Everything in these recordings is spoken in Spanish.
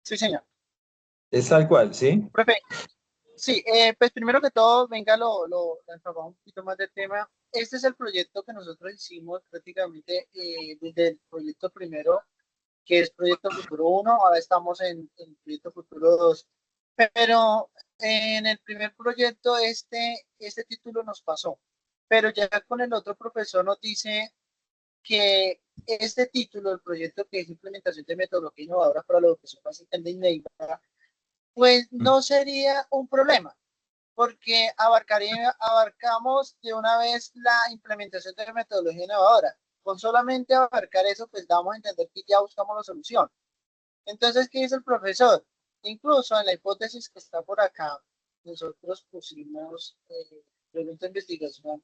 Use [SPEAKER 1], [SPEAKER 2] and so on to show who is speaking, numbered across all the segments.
[SPEAKER 1] Sí, señor.
[SPEAKER 2] Es tal cual, ¿sí?
[SPEAKER 1] Profe, sí, pues primero que todo, venga, lo enfocamos un poquito más del tema. Este es el proyecto que nosotros hicimos prácticamente desde el proyecto primero, que es Proyecto Futuro uno. Ahora estamos en Proyecto Futuro 2. Pero en el primer proyecto este título nos pasó, pero ya con el otro profesor nos dice que este título, el proyecto que es implementación de metodología innovadora para la educación básica en Neiva, pues no sería un problema, porque abarcamos de una vez la implementación de metodología innovadora. Con solamente abarcar eso, pues damos a entender que ya buscamos la solución. Entonces, ¿qué dice el profesor? Incluso en la hipótesis que está por acá, nosotros pusimos pregunta de investigación,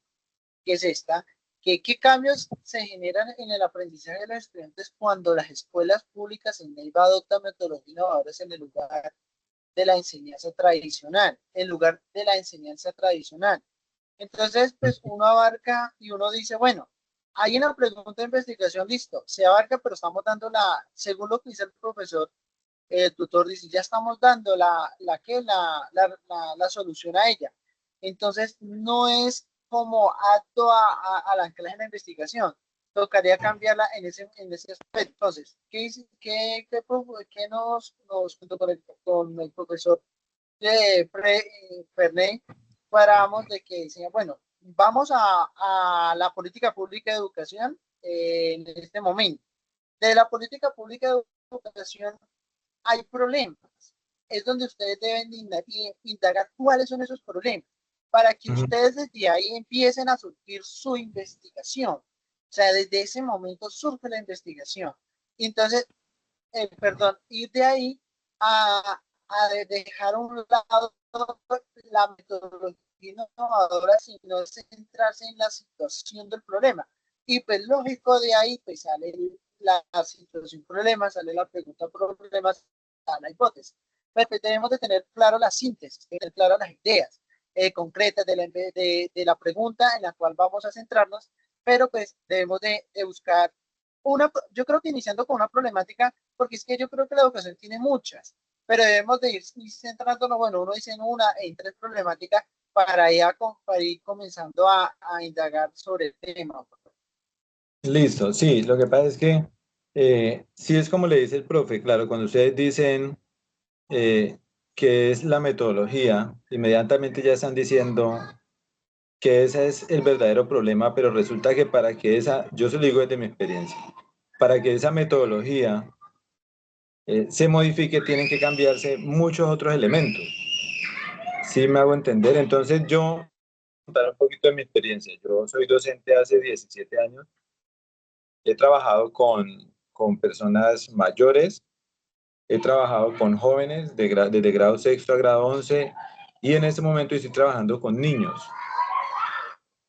[SPEAKER 1] que es esta, que qué cambios se generan en el aprendizaje de los estudiantes cuando las escuelas públicas en Neiva adoptan metodologías innovadoras en el lugar de la enseñanza tradicional, en lugar de la enseñanza tradicional. Entonces, pues uno abarca y uno dice, bueno, hay una pregunta de investigación, listo, se abarca, pero estamos dando según lo que dice el profesor, el tutor dice, ya estamos dando la solución a ella. Entonces, no es como apto al anclaje en la investigación. Tocaría cambiarla en ese aspecto. Entonces, ¿qué junto con el profesor Ferney, paramos de que decía, bueno, vamos a la política pública de educación en este momento? De la política pública de educación hay problemas. Es donde ustedes deben indagar cuáles son esos problemas para que
[SPEAKER 2] Ujú.
[SPEAKER 1] ustedes desde ahí empiecen a surgir su investigación. O sea, desde ese momento surge la investigación. Y entonces, perdón, ir de ahí a dejar a un lado la metodología innovadora, sino centrarse en la situación del problema. Y pues lógico, de ahí pues sale la situación problema, sale la pregunta problema, sale la hipótesis. Pero pues, debemos de tener claro la síntesis, tener claro las ideas concretas de la pregunta en la cual vamos a centrarnos, pero pues debemos de buscar yo creo que iniciando con una problemática, porque es que yo creo que la educación tiene muchas, pero debemos de ir centrándonos, bueno, uno dice en una en tres problemáticas para ir comenzando a indagar sobre el tema.
[SPEAKER 2] Listo, sí, lo que pasa es que sí es como le dice el profe, claro, cuando ustedes dicen qué es la metodología, inmediatamente ya están diciendo que ese es el verdadero problema, pero resulta que para que yo se lo digo desde mi experiencia, para que esa metodología se modifique tienen que cambiarse muchos otros elementos. Sí me hago entender, entonces yo, contar un poquito de mi experiencia, yo soy docente hace 17 años, he trabajado con personas mayores. He trabajado con jóvenes desde grado sexto a grado 11 y en este momento estoy trabajando con niños.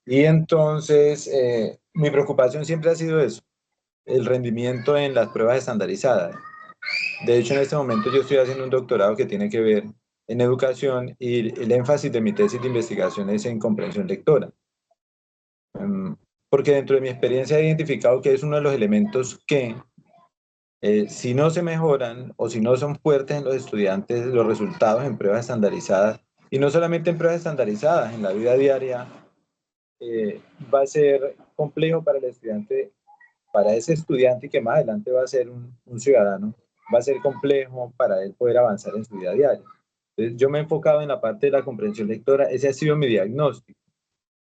[SPEAKER 2] Y entonces mi preocupación siempre ha sido eso, el rendimiento en las pruebas estandarizadas. De hecho, en este momento yo estoy haciendo un doctorado que tiene que ver en educación y el énfasis de mi tesis de investigación es en comprensión lectora. Porque dentro de mi experiencia he identificado que es uno de los elementos que si no se mejoran o si no son fuertes en los estudiantes los resultados en pruebas estandarizadas, y no solamente en pruebas estandarizadas, en la vida diaria, eh, va a ser complejo para el estudiante, para ese estudiante que más adelante va a ser un ciudadano, va a ser complejo para él poder avanzar en su vida diaria. Entonces, yo me he enfocado en la parte de la comprensión lectora, ese ha sido mi diagnóstico,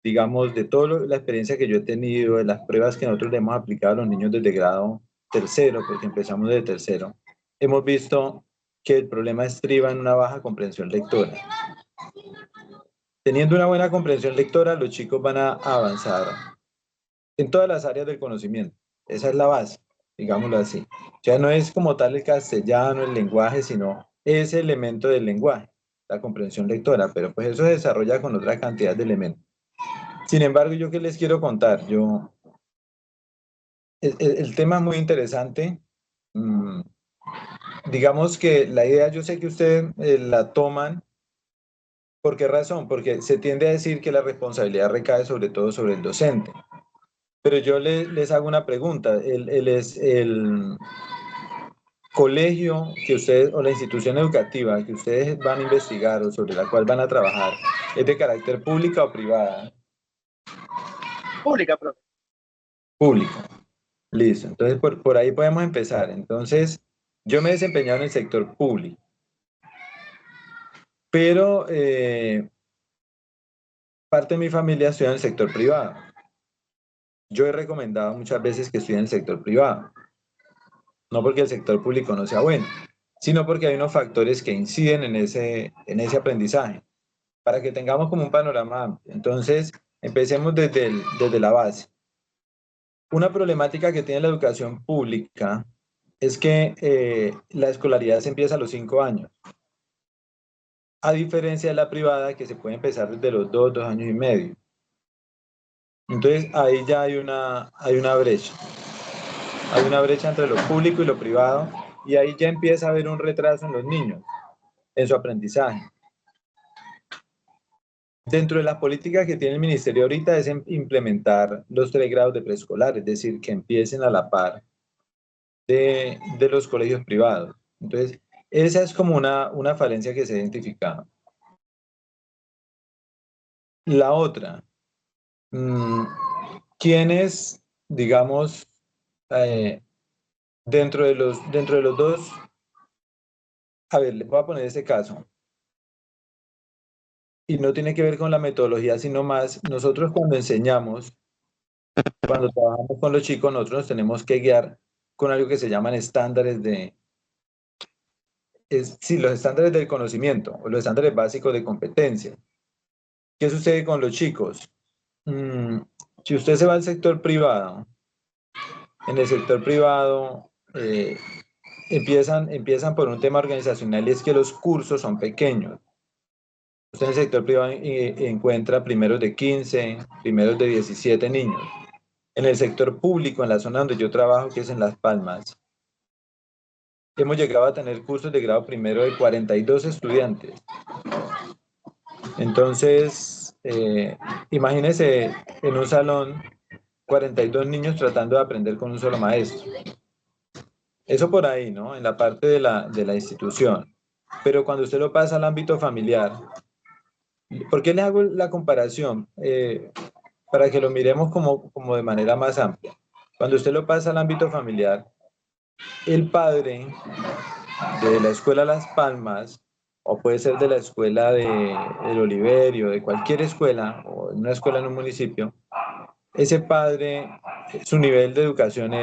[SPEAKER 2] digamos, de toda la experiencia que yo he tenido, de las pruebas que nosotros le hemos aplicado a los niños desde grado tercero, porque empezamos desde tercero, hemos visto que el problema estriba en una baja comprensión lectora. Teniendo una buena comprensión lectora, los chicos van a avanzar en todas las áreas del conocimiento. Esa es la base, digámoslo así. Ya no es como tal el castellano, el lenguaje, sino ese elemento del lenguaje, la comprensión lectora, pero pues eso se desarrolla con otra cantidad de elementos. Sin embargo, yo qué les quiero contar, el tema es muy interesante. Mm, digamos que la idea, yo sé que ustedes la toman. ¿Por qué razón? Porque se tiende a decir que la responsabilidad recae sobre todo sobre el docente. Pero yo les hago una pregunta. colegio que ustedes, o la institución educativa que ustedes van a investigar o sobre la cual van a trabajar, ¿es de carácter pública o privada?
[SPEAKER 1] Pública, profe.
[SPEAKER 2] Pública. Listo. Entonces, por ahí podemos empezar. Entonces, yo me he desempeñado en el sector público, pero parte de mi familia estudia en el sector privado. Yo he recomendado muchas veces que estudien en el sector privado, no porque el sector público no sea bueno, sino porque hay unos factores que inciden en ese aprendizaje, para que tengamos como un panorama amplio. Entonces, empecemos desde la base. Una problemática que tiene la educación pública es que la escolaridad se empieza a los 5 años, a diferencia de la privada que se puede empezar desde los 2 años y medio. Entonces ahí ya hay una brecha. Hay una brecha entre lo público y lo privado y ahí ya empieza a haber un retraso en los niños, en su aprendizaje. Dentro de las políticas que tiene el ministerio ahorita es implementar los 3 grados de preescolar, es decir, que empiecen a la par de los colegios privados. Entonces, esa es como una falencia que se ha identificado. La otra, mm, ¿quiénes, digamos, eh, dentro de los dos, a ver, les voy a poner este caso, y no tiene que ver con la metodología, sino más, nosotros cuando enseñamos, cuando trabajamos con los chicos, nosotros nos tenemos que guiar con algo que se llaman estándares sí, los estándares del conocimiento, o los estándares básicos de competencia. ¿Qué sucede con los chicos? Mm, si usted se va al sector privado, en el sector privado empiezan por un tema organizacional y es que los cursos son pequeños. Usted en el sector privado encuentra primeros de 15, primeros de 17 niños. En el sector público, en la zona donde yo trabajo, que es en Las Palmas, hemos llegado a tener cursos de grado primero de 42 estudiantes. Entonces, imagínese en un salón 42 niños tratando de aprender con un solo maestro. Eso por ahí, ¿no? En la parte de la institución. Pero cuando usted lo pasa al ámbito familiar, ¿por qué les hago la comparación? Para que lo miremos como de manera más amplia. Cuando usted lo pasa al ámbito familiar, el padre de la escuela Las Palmas, o puede ser de la escuela El Oliverio, de cualquier escuela, o en una escuela en un municipio, ese padre, su nivel de educación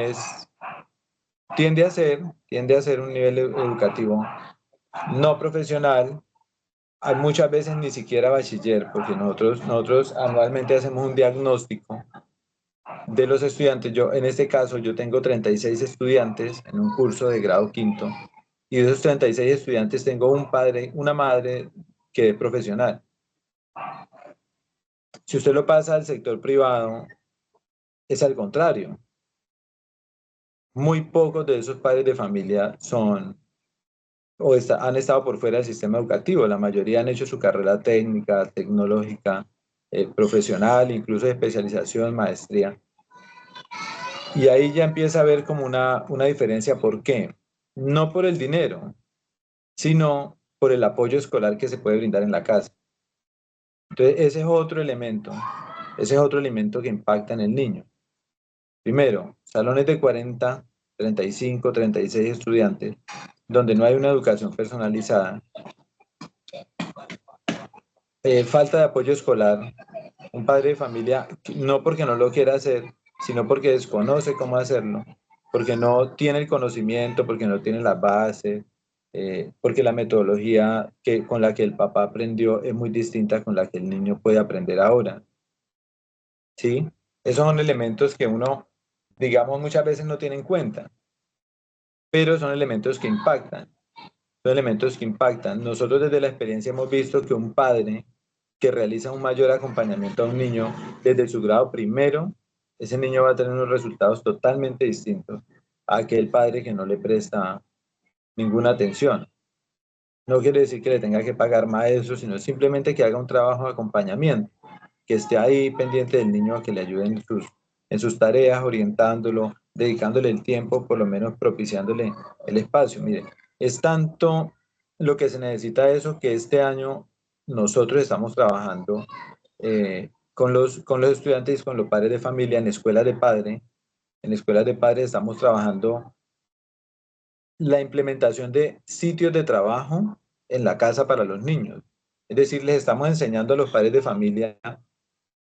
[SPEAKER 2] tiende a ser un nivel educativo no profesional, hay muchas veces ni siquiera bachiller, porque nosotros anualmente hacemos un diagnóstico de los estudiantes. Yo, en este caso, yo tengo 36 estudiantes en un curso de grado quinto, y de esos 36 estudiantes tengo un padre, una madre que es profesional. Si usted lo pasa al sector privado, es al contrario. Muy pocos de esos padres de familia han estado por fuera del sistema educativo. La mayoría han hecho su carrera técnica, tecnológica, profesional, incluso de especialización, maestría. Y ahí ya empieza a haber como una diferencia. ¿Por qué? No por el dinero, sino por el apoyo escolar que se puede brindar en la casa. Entonces, ese es otro elemento que impacta en el niño. Primero, salones de 40, 35, 36 estudiantes, donde no hay una educación personalizada. Falta de apoyo escolar. Un padre de familia, no porque no lo quiera hacer, sino porque desconoce cómo hacerlo, porque no tiene el conocimiento, porque no tiene las bases, porque la metodología con la que el papá aprendió es muy distinta con la que el niño puede aprender ahora. ¿Sí? Esos son elementos que uno, digamos, muchas veces no tiene en cuenta, pero son elementos que impactan. Son elementos que impactan. Nosotros desde la experiencia hemos visto que un padre que realiza un mayor acompañamiento a un niño desde su grado primero, ese niño va a tener unos resultados totalmente distintos a aquel padre que no le presta ninguna atención. No quiere decir que le tenga que pagar maestro, sino simplemente que haga un trabajo de acompañamiento, que esté ahí pendiente del niño, a que le ayude en sus tareas, orientándolo, dedicándole el tiempo, por lo menos propiciándole el espacio. Mire, es tanto lo que se necesita eso que este año nosotros estamos trabajando con los estudiantes y con los padres de familia en escuelas de padres. En escuelas de padres estamos trabajando la implementación de sitios de trabajo en la casa para los niños. Es decir, les estamos enseñando a los padres de familia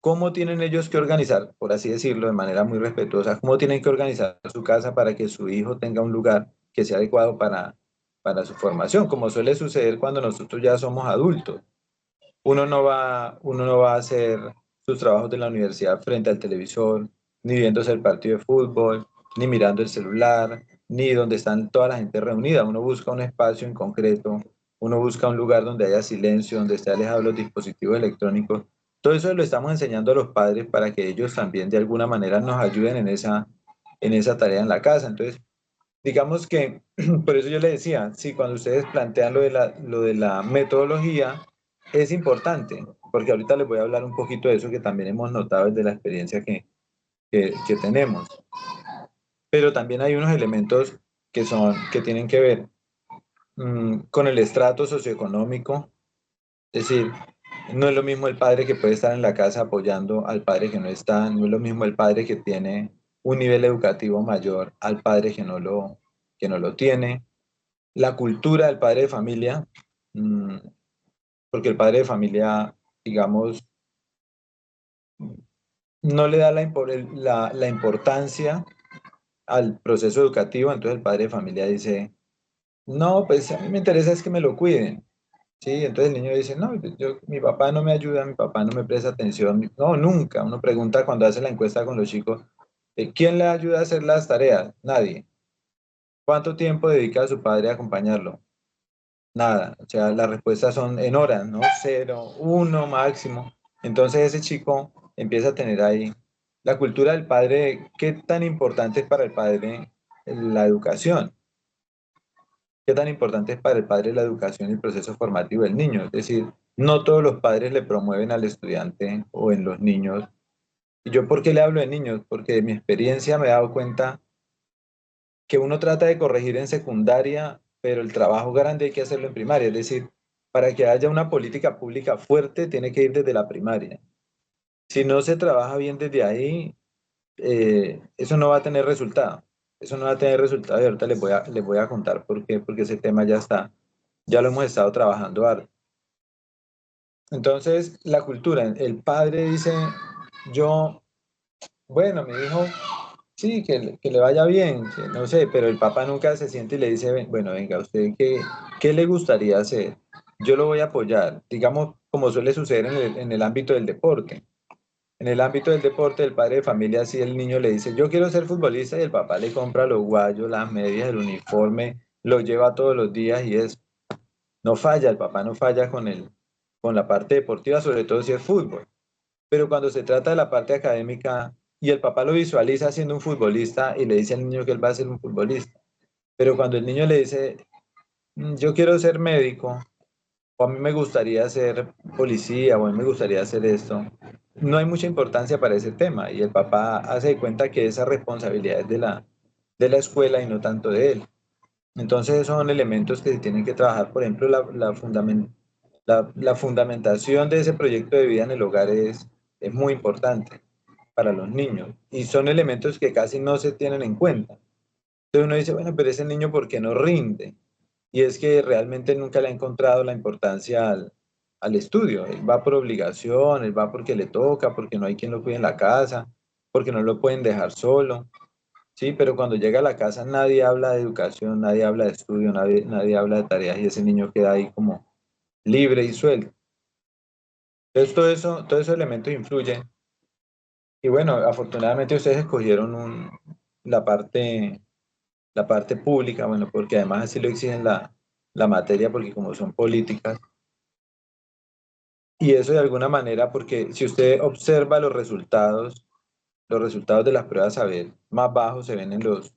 [SPEAKER 2] cómo tienen ellos que organizar, por así decirlo, de manera muy respetuosa, cómo tienen que organizar su casa para que su hijo tenga un lugar que sea adecuado para su formación, como suele suceder cuando nosotros ya somos adultos. Uno no va a hacer sus trabajos de la universidad frente al televisor, ni viéndose el partido de fútbol, ni mirando el celular, ni donde están toda la gente reunida. Uno busca un espacio en concreto, uno busca un lugar donde haya silencio, donde esté alejado de los dispositivos electrónicos. Todo eso lo estamos enseñando a los padres para que ellos también de alguna manera nos ayuden en esa tarea en la casa. Entonces, digamos que, por eso yo le decía, sí, cuando ustedes plantean lo de la metodología, es importante, porque ahorita les voy a hablar un poquito de eso que también hemos notado desde la experiencia que tenemos. Pero también hay unos elementos que tienen que ver con el estrato socioeconómico, es decir, no es lo mismo el padre que puede estar en la casa apoyando al padre que no está, no es lo mismo el padre que tiene un nivel educativo mayor al padre que no lo tiene, la cultura del padre de familia, mm, porque el padre de familia, digamos, no le da la importancia al proceso educativo, entonces el padre de familia dice, no, pues a mí me interesa es que me lo cuiden, ¿sí? Entonces el niño dice, no, pues mi papá no me ayuda, mi papá no me presta atención, no, nunca. Uno pregunta cuando hace la encuesta con los chicos, ¿quién le ayuda a hacer las tareas? Nadie. ¿Cuánto tiempo dedica a su padre a acompañarlo? Nada, o sea, las respuestas son en horas, ¿no? Cero, uno máximo. Entonces ese chico empieza a tener ahí la cultura del padre, qué tan importante es para el padre la educación, qué tan importante es para el padre la educación y el proceso formativo del niño. Es decir, no todos los padres le promueven al estudiante o en los niños. ¿Y yo por qué le hablo de niños? Porque de mi experiencia me he dado cuenta que uno trata de corregir en secundaria, pero el trabajo grande hay que hacerlo en primaria. Es decir, para que haya una política pública fuerte, tiene que ir desde la primaria. Si no se trabaja bien desde ahí, eso no va a tener resultado. Eso no va a tener resultado y ahorita les voy a contar por qué, porque ese tema ya está, ya lo hemos estado trabajando harto. Entonces, la cultura, el padre dice, yo, bueno, mi hijo sí, que le vaya bien, que no sé, pero el papá nunca se siente y le dice, bueno, venga, ¿usted qué le gustaría hacer? Yo lo voy a apoyar, digamos, como suele suceder en el ámbito del deporte. En el ámbito del deporte, el padre de familia, si el niño le dice, yo quiero ser futbolista, y el papá le compra los guayos, las medias, el uniforme, lo lleva todos los días y es, no falla, el papá no falla con la parte deportiva, sobre todo si es fútbol. Pero cuando se trata de la parte académica y el papá lo visualiza siendo un futbolista y le dice al niño que él va a ser un futbolista, pero cuando el niño le dice, yo quiero ser médico, o a mí me gustaría ser policía, o a mí me gustaría hacer esto, no hay mucha importancia para ese tema y el papá hace de cuenta que esa responsabilidad es de la escuela y no tanto de él. Entonces esos son elementos que se tienen que trabajar, por ejemplo, la fundamentación de ese proyecto de vida en el hogar es muy importante para los niños y son elementos que casi no se tienen en cuenta. Entonces uno dice, bueno, pero ese niño, ¿por qué no rinde? Y es que realmente nunca le ha encontrado la importancia al estudio. Él va por obligación, él va porque le toca, porque no hay quien lo cuide en la casa, porque no lo pueden dejar solo. Sí, pero cuando llega a la casa nadie habla de educación, nadie habla de estudio, nadie habla de tareas y ese niño queda ahí como libre y suelto. Entonces todos esos elementos influyen. Y bueno, afortunadamente ustedes escogieron la la parte pública, bueno, porque además así lo exigen la materia, porque como son políticas, y eso de alguna manera, porque si usted observa los resultados de las pruebas a ver más bajos se ven en los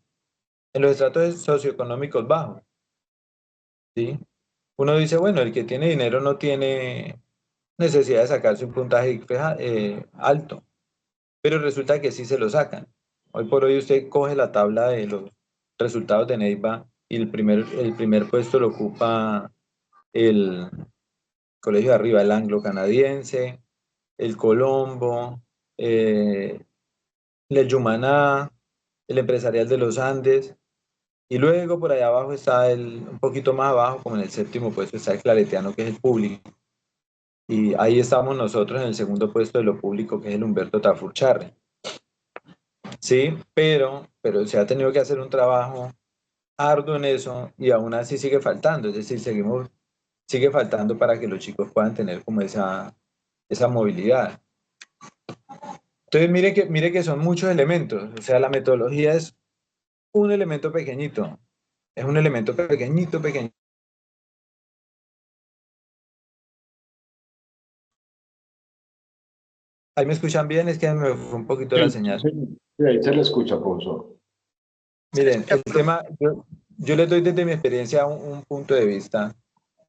[SPEAKER 2] estratos socioeconómicos bajos, ¿sí? Uno dice, bueno, el que tiene dinero no tiene necesidad de sacarse un puntaje alto, pero resulta que sí se lo sacan. Hoy por hoy usted coge la tabla de los resultados de Neiva y el primer puesto lo ocupa el colegio de arriba, el anglo-canadiense, el Colombo, el Yumaná, el empresarial de los Andes, y luego por allá abajo está un poquito más abajo, como en el séptimo puesto, está el claretiano, que es el público. Y ahí estamos nosotros en el segundo puesto de lo público, que es el Humberto Tafurcharre. Sí, pero se ha tenido que hacer un trabajo arduo en eso y aún así sigue faltando. Es decir, sigue faltando para que los chicos puedan tener como esa movilidad. Entonces, mire que son muchos elementos. O sea, la metodología es un elemento pequeñito. Es un elemento pequeñito, pequeñito. Ahí me escuchan bien, es que me fue un poquito la
[SPEAKER 3] Sí,
[SPEAKER 2] señal.
[SPEAKER 3] sí, sí, ahí se le escucha, profesor.
[SPEAKER 1] Se
[SPEAKER 2] Miren,
[SPEAKER 1] escucha,
[SPEAKER 2] el
[SPEAKER 1] profe.
[SPEAKER 2] tema, yo les doy desde mi experiencia un punto de vista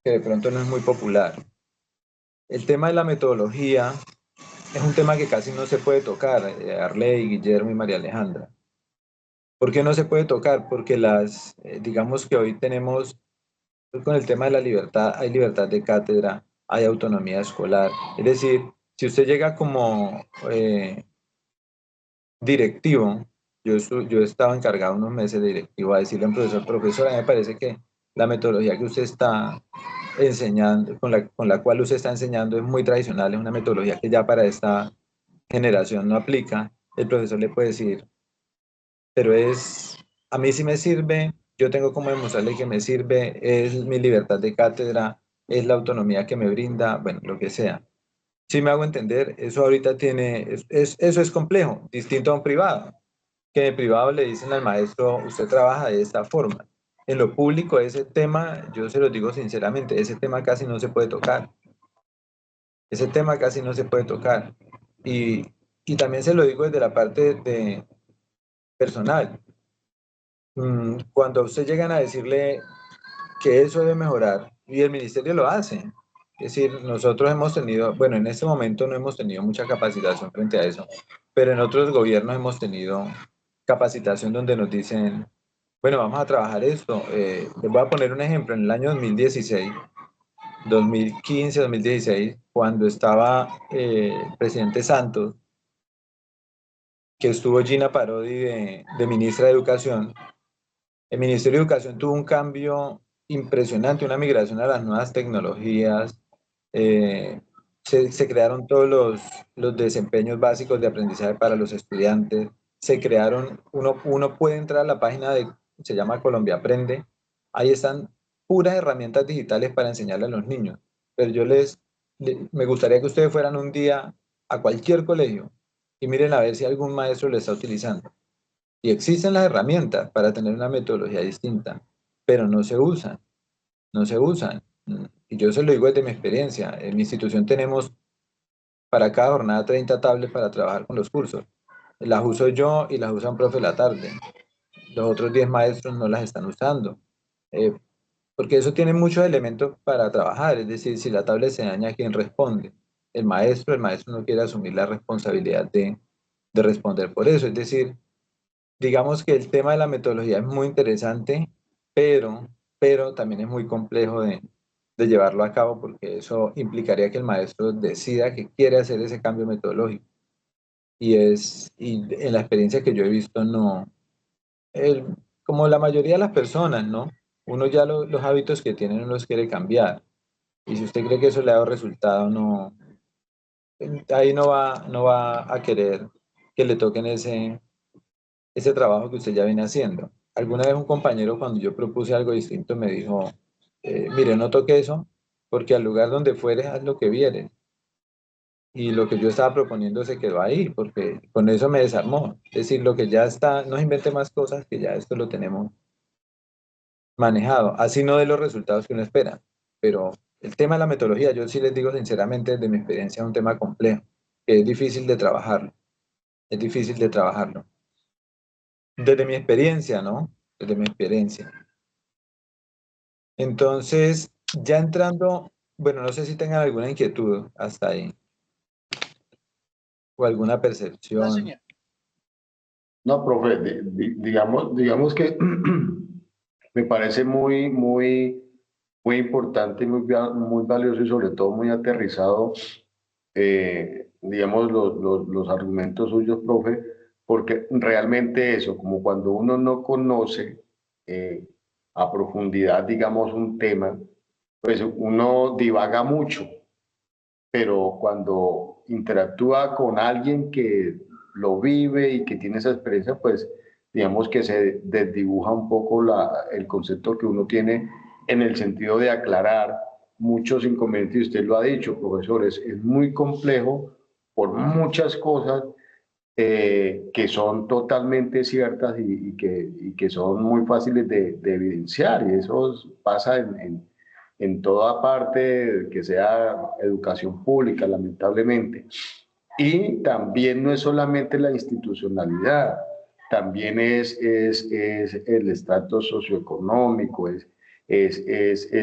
[SPEAKER 2] que de pronto no es muy popular. El tema de la metodología es un tema que casi no se puede tocar, Arley, Guillermo y María Alejandra. ¿Por qué no se puede tocar? Porque digamos que hoy tenemos, con el tema de la libertad, hay libertad de cátedra, hay autonomía escolar. Es decir, si usted llega como directivo, yo estaba encargado unos meses de directivo a decirle a un profesor, profesora, me parece que la metodología que usted está enseñando, con la cual usted está enseñando es muy tradicional, es una metodología que ya para esta generación no aplica. El profesor le puede decir, pero a mí sí me sirve, yo tengo como demostrarle que me sirve, es mi libertad de cátedra, es la autonomía que me brinda, bueno, lo que sea. Si me hago entender, eso ahorita eso es complejo, distinto a un privado, que en el privado le dicen al maestro, usted trabaja de esta forma. En lo público ese tema, yo se lo digo sinceramente, ese tema casi no se puede tocar. Ese tema casi no se puede tocar. Y también se lo digo desde la parte de personal. Cuando a usted llegan a decirle que eso debe mejorar y el ministerio lo hace. Es decir, nosotros hemos tenido, bueno, en este momento no hemos tenido mucha capacitación frente a eso, pero en otros gobiernos hemos tenido capacitación donde nos dicen, bueno, vamos a trabajar esto. Les voy a poner un ejemplo, en el año 2016, 2015, 2016, cuando estaba el presidente Santos, que estuvo Gina Parodi de ministra de Educación. El Ministerio de Educación tuvo un cambio impresionante, una migración a las nuevas tecnologías. eh, se crearon todos los desempeños básicos de aprendizaje para los estudiantes. Se crearon, uno puede entrar a la página se llama Colombia Aprende. Ahí están puras herramientas digitales para enseñarle a los niños. Pero me gustaría que ustedes fueran un día a cualquier colegio y miren a ver si algún maestro lo está utilizando. Y existen las herramientas para tener una metodología distinta, pero no se usan, no se usan. Y yo se lo digo desde mi experiencia. En mi institución tenemos para cada jornada 30 tablets para trabajar con los cursos. Las uso yo y las usa un profe la tarde. Los otros 10 maestros no las están usando. Eh, Porque eso tiene muchos elementos para trabajar. Es decir, si la tablet se daña, ¿quién responde? El maestro no quiere asumir la responsabilidad de responder por eso. Es decir, digamos que el tema de la metodología es muy interesante, pero también es muy complejo de llevarlo a cabo porque eso implicaría que el maestro decida que quiere hacer ese cambio metodológico. Y en la experiencia que yo he visto, no, el- como la mayoría de las personas, ¿no? Uno ya los hábitos que tiene no los quiere cambiar. Y si usted cree que eso le ha dado resultado, no, ahí no va a querer que le toquen ese trabajo que usted ya viene haciendo. Alguna vez un compañero, cuando yo propuse algo distinto, me dijo, mire, no toque eso, porque al lugar donde fueres, haz lo que vieres. Y lo que yo estaba proponiendo se quedó ahí, porque con eso me desarmó. Es decir, lo que ya está, no invente más cosas, que ya esto lo tenemos manejado. Así no de los resultados que uno espera. Pero el tema de la metodología, yo sí les digo sinceramente, desde mi experiencia, es un tema complejo, que es difícil de trabajarlo. Es difícil de trabajarlo. Desde mi experiencia, ¿no? Desde mi experiencia. Entonces, ya entrando, bueno, no sé si tengan alguna inquietud hasta ahí o alguna
[SPEAKER 1] No,
[SPEAKER 2] percepción.
[SPEAKER 1] señor.
[SPEAKER 3] No, profe, digamos que me parece muy importante y muy valioso y sobre todo muy aterrizado, digamos, los argumentos suyos, profe, porque realmente eso, como cuando uno no conoce eh, a profundidad, digamos, un tema, pues uno divaga mucho, pero cuando interactúa con alguien que lo vive y que tiene esa experiencia, pues digamos que se desdibuja un poco el concepto que uno tiene en el sentido de aclarar muchos inconvenientes, y usted lo ha dicho, profesor, es muy complejo por muchas cosas que son totalmente ciertas y que son muy fáciles de evidenciar, y eso pasa en toda parte, que sea educación pública, lamentablemente. Y también no es solamente la institucionalidad, también es el estatus socioeconómico, es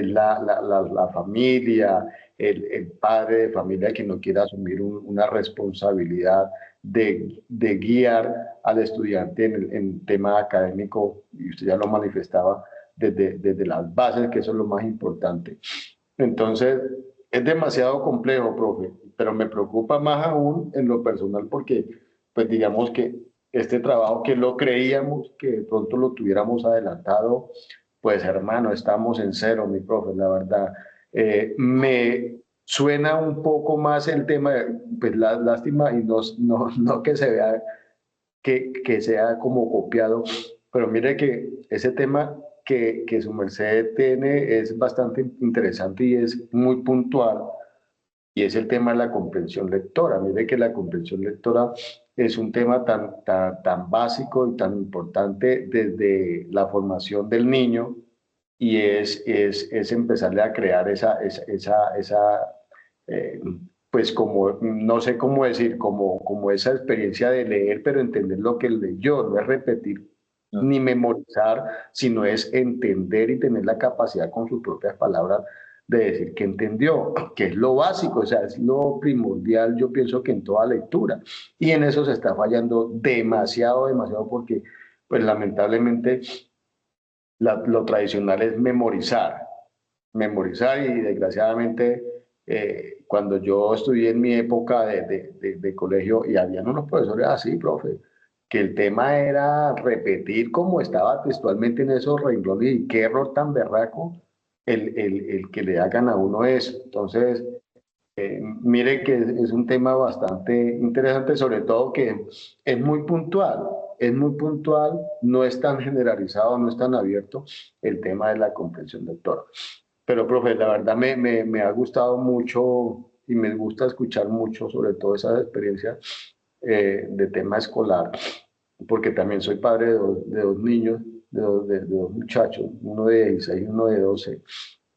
[SPEAKER 3] la familia, el padre de familia que no quiere asumir una responsabilidad de guiar al estudiante en tema académico, y usted ya lo manifestaba, desde las bases, que eso es lo más importante. Entonces, es demasiado complejo, profe, pero me preocupa más aún en lo personal porque, pues digamos que este trabajo que lo creíamos que de pronto lo tuviéramos adelantado, pues hermano, estamos en cero, mi profe, la verdad. Me suena un poco más el tema, pues la lástima y no que se vea que sea como copiado, pero mire que ese tema que su merced tiene es bastante interesante y es muy puntual, y es el tema de la comprensión lectora. Mire que la comprensión lectora es un tema tan básico y tan importante desde la formación del niño, y es empezarle a crear eh, pues como, no sé cómo decir, como esa experiencia de leer, pero entender lo que leyó, no es repetir
[SPEAKER 2] No.
[SPEAKER 3] ni memorizar, sino es entender y tener la capacidad con sus propias palabras de decir que entendió, que es lo básico, o sea, es lo primordial, yo pienso que en toda lectura. Y en eso se está fallando demasiado, porque, pues lamentablemente, lo tradicional es memorizar, y desgraciadamente cuando yo estudié en mi época de colegio, y habían unos profesores así, profe, que el tema era repetir como estaba textualmente en esos renglones, y qué error tan berraco el que le hagan a uno eso. Entonces, mire que es un tema bastante interesante, sobre todo que es muy puntual, no es tan generalizado, no es tan abierto el tema de la comprensión lectora. Pero, profe, la verdad me ha gustado mucho y me gusta escuchar mucho sobre todo esas experiencias de tema escolar, porque también soy padre de dos niños, de dos muchachos, uno de 16 y uno de 12,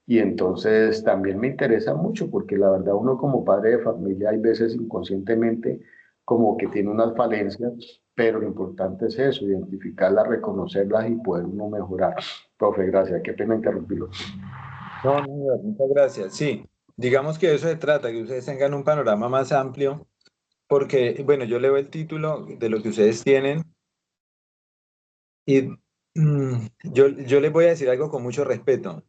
[SPEAKER 3] y entonces también me interesa mucho porque la verdad uno como padre de familia hay veces inconscientemente como que tiene unas falencias, pero lo importante es eso, identificarlas, reconocerlas y poder uno mejorar. Profe, gracias, qué pena interrumpirlo.
[SPEAKER 2] No, no, muchas gracias. Sí, digamos que de eso se trata, que ustedes tengan un panorama más amplio, porque, bueno, yo leo el título de lo que ustedes tienen y yo les voy a decir algo con mucho respeto.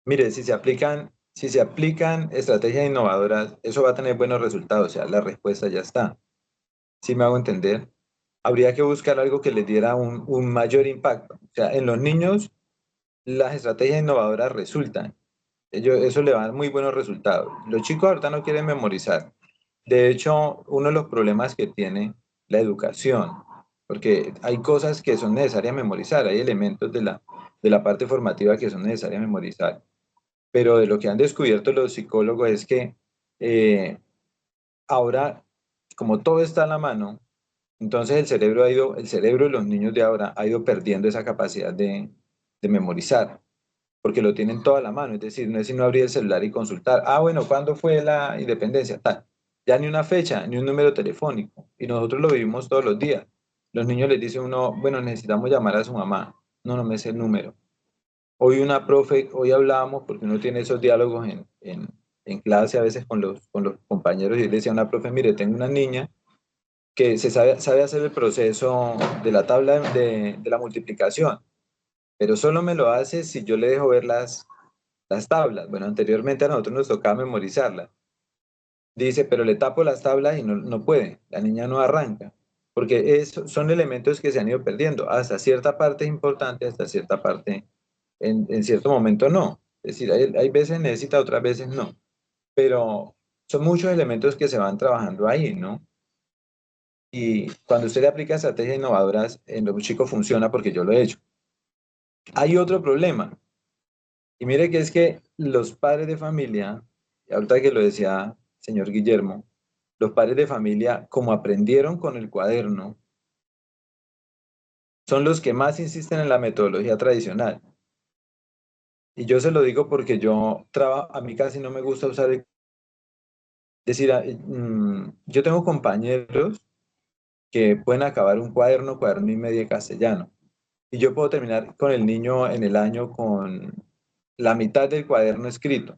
[SPEAKER 2] Mire, si se aplican estrategias innovadoras, eso va a tener buenos resultados, o sea, la respuesta ya está. ¿Sí me hago entender? Habría que buscar algo que les diera un mayor impacto. O sea, en los niños, las estrategias innovadoras resultan. Eso le va a dar muy buenos resultados. Los chicos ahorita no quieren memorizar. De hecho, uno de los problemas que tiene la educación, porque hay cosas que son necesarias memorizar, hay elementos de la parte formativa que son necesarias memorizar, pero de lo que han descubierto los psicólogos es que eh, ahora, como todo está a la mano, entonces el cerebro de los niños de ahora ha ido perdiendo esa capacidad de memorizar, porque lo tienen todo a la mano, es decir, no es sino abrir el celular y consultar, ah, bueno, ¿cuándo fue la independencia? Tal. Ya ni una fecha, ni un número telefónico, y nosotros lo vivimos todos los días. Los niños les dice uno, bueno, necesitamos llamar a su mamá, no, no me sé el número. Hoy hablábamos, porque uno tiene esos diálogos en clase a veces con los compañeros, y le decía a una profe, mire, tengo una niña que sabe hacer el proceso de la tabla de la multiplicación, pero solo me lo hace si yo le dejo ver las tablas. Bueno, anteriormente a nosotros nos tocaba memorizarlas. Dice, pero le tapo las tablas y no puede, la niña no arranca, porque son elementos que se han ido perdiendo. Hasta cierta parte es importante, hasta cierta parte, en cierto momento no. Es decir, hay veces necesita, otras veces no. Pero son muchos elementos que se van trabajando ahí, ¿no? Y cuando usted le aplica estrategias innovadoras, en los chicos funciona porque yo lo he hecho. Hay otro problema, y mire que es que los padres de familia, y ahorita que lo decía señor Guillermo, los padres de familia, como aprendieron con el cuaderno, son los que más insisten en la metodología tradicional. Y yo se lo digo porque yo trabajo, a mí casi no me gusta usar es decir, yo tengo compañeros que pueden acabar un cuaderno, cuaderno y medio de castellano. Y yo puedo terminar con el niño en el año con la mitad del cuaderno escrito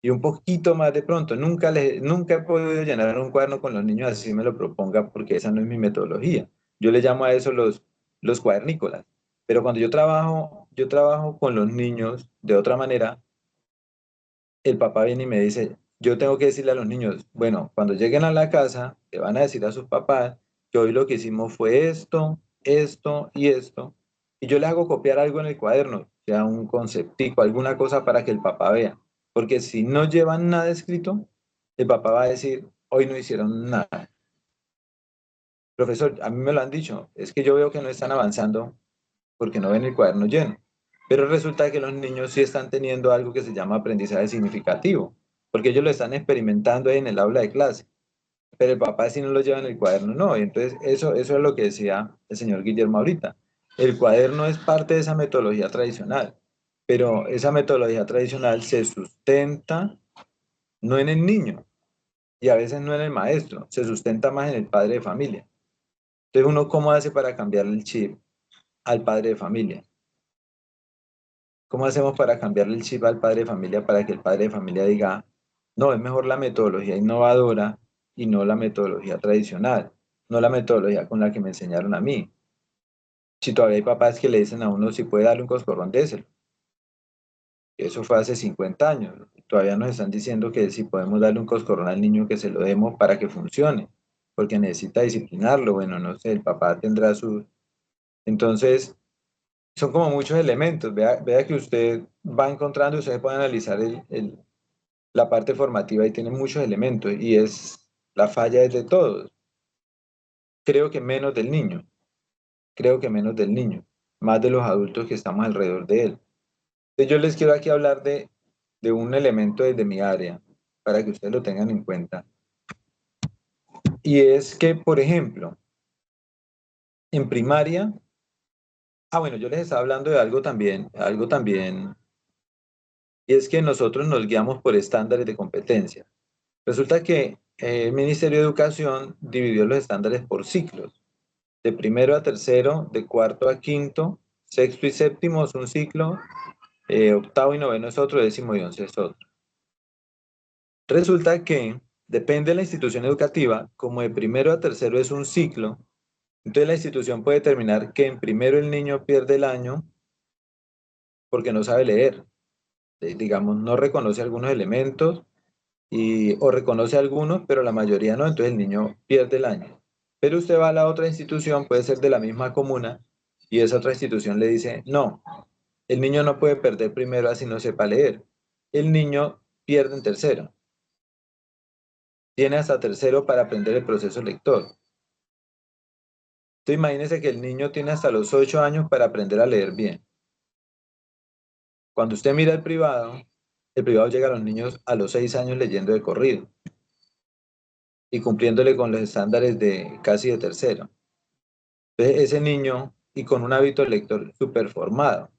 [SPEAKER 2] y un poquito más de pronto. Nunca he podido llenar un cuaderno con los niños así me lo proponga porque esa no es mi metodología. Yo le llamo a eso los cuadernícolas. Pero cuando yo trabajo con los niños de otra manera, el papá viene y me dice, yo tengo que decirle a los niños, bueno, cuando lleguen a la casa, le van a decir a sus papás que hoy lo que hicimos fue esto, esto y esto, y yo le hago copiar algo en el cuaderno, sea un conceptico, alguna cosa para que el papá vea, porque si no llevan nada escrito, el papá va a decir, hoy no hicieron nada. Profesor, a mí me lo han dicho, es que yo veo que no están avanzando porque no ven el cuaderno lleno. Pero resulta que los niños sí están teniendo algo que se llama aprendizaje significativo, porque ellos lo están experimentando ahí en el aula de clase, pero el papá sí no lo lleva en el cuaderno, no. Y entonces eso es lo que decía el señor Guillermo ahorita. El cuaderno es parte de esa metodología tradicional, pero esa metodología tradicional se sustenta no en el niño y a veces no en el maestro, se sustenta más en el padre de familia. Entonces uno, ¿cómo hace para cambiarle el chip al padre de familia? ¿Cómo hacemos para cambiarle el chip al padre de familia para que el padre de familia diga, no, es mejor la metodología innovadora y no la metodología tradicional, no la metodología con la que me enseñaron a mí? Si todavía hay papás que le dicen a uno si puede darle un coscorrón, déselo. Eso fue hace 50 años. Todavía nos están diciendo que si podemos darle un coscorrón al niño que se lo demos para que funcione, porque necesita disciplinarlo. Bueno, no sé, el papá tendrá su... Entonces, son como muchos elementos. Vea que usted va encontrando, usted puede analizar la parte formativa y tiene muchos elementos y es la falla es de todos. Creo que menos del niño, creo que menos del niño, más de los adultos que estamos alrededor de él. Entonces yo les quiero aquí hablar de un elemento desde mi área para que ustedes lo tengan en cuenta. Y es que, por ejemplo, en primaria, bueno, yo les estaba hablando de algo también, y es que nosotros nos guiamos por estándares de competencia. Resulta que el Ministerio de Educación dividió los estándares por ciclos, de primero a tercero, de cuarto a quinto, sexto y séptimo es un ciclo, octavo y noveno es otro, décimo y once es otro. Resulta que depende de la institución educativa, como de primero a tercero es un ciclo, entonces la institución puede determinar que en primero el niño pierde el año porque no sabe leer, digamos, no reconoce algunos elementos o reconoce algunos, pero la mayoría no, entonces el niño pierde el año. Pero usted va a la otra institución, puede ser de la misma comuna, y esa otra institución le dice, no, el niño no puede perder primero así no sepa leer. El niño pierde en tercero. Tiene hasta tercero para aprender el proceso lector. Entonces imagínese que el niño tiene hasta los 8 años para aprender a leer bien. Cuando usted mira el privado llega a los niños a los 6 años leyendo de corrido y cumpliéndole con los estándares de casi de tercero. Entonces ese niño y con un hábito lector súper formado,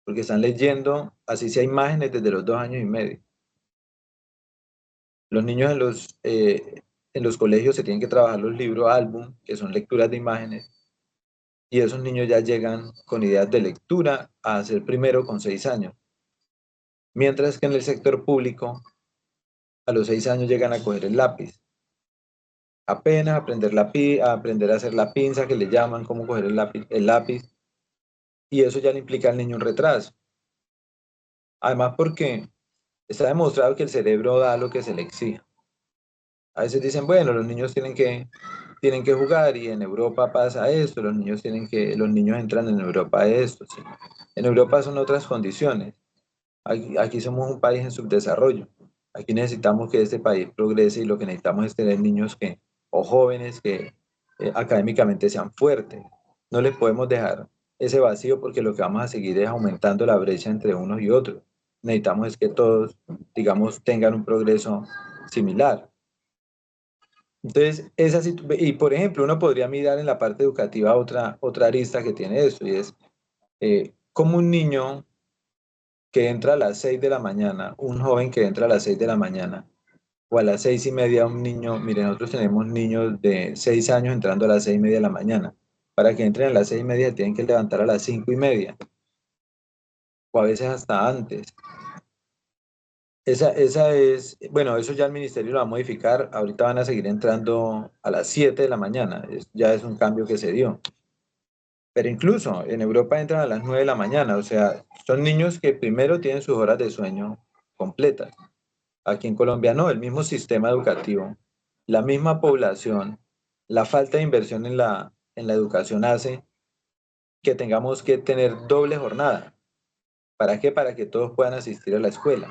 [SPEAKER 2] porque están leyendo, así sea imágenes desde los 2 años y medio. Los niños en los colegios se tienen que trabajar los libros álbum, que son lecturas de imágenes, y esos niños ya llegan con ideas de lectura a hacer primero con 6 años. Mientras que en el sector público, a los 6 años llegan a coger el lápiz, apenas aprender aprender a hacer la pinza que le llaman, cómo coger el lápiz, y eso ya le implica al niño un retraso. Además porque está demostrado que el cerebro da lo que se le exige. A veces dicen, bueno, los niños tienen que jugar y en Europa pasa esto, los niños entran en Europa a esto, ¿sí? En Europa son otras condiciones. Aquí somos un país en subdesarrollo. Aquí necesitamos que este país progrese y lo que necesitamos es tener niños o jóvenes que académicamente sean fuertes. No les podemos dejar ese vacío porque lo que vamos a seguir es aumentando la brecha entre unos y otros. Necesitamos es que todos, digamos, tengan un progreso similar. Entonces, y por ejemplo, uno podría mirar en la parte educativa otra arista que tiene esto, y es cómo un niño que entra a las 6 de la mañana, un joven que entra a las 6 de la mañana, o a las 6:30 un niño, miren, nosotros tenemos niños de 6 años entrando a las 6:30 de la mañana. Para que entren a las 6:30 tienen que levantar a las 5:30, o a veces hasta antes. Bueno, eso ya el ministerio lo va a modificar. Ahorita van a seguir entrando a las 7 de la mañana. Ya es un cambio que se dio. Pero incluso en Europa entran a las 9 de la mañana. O sea, son niños que primero tienen sus horas de sueño completas. Aquí en Colombia no, el mismo sistema educativo, la misma población, la falta de inversión en la educación hace que tengamos que tener doble jornada. ¿Para qué? Para que todos puedan asistir a la escuela.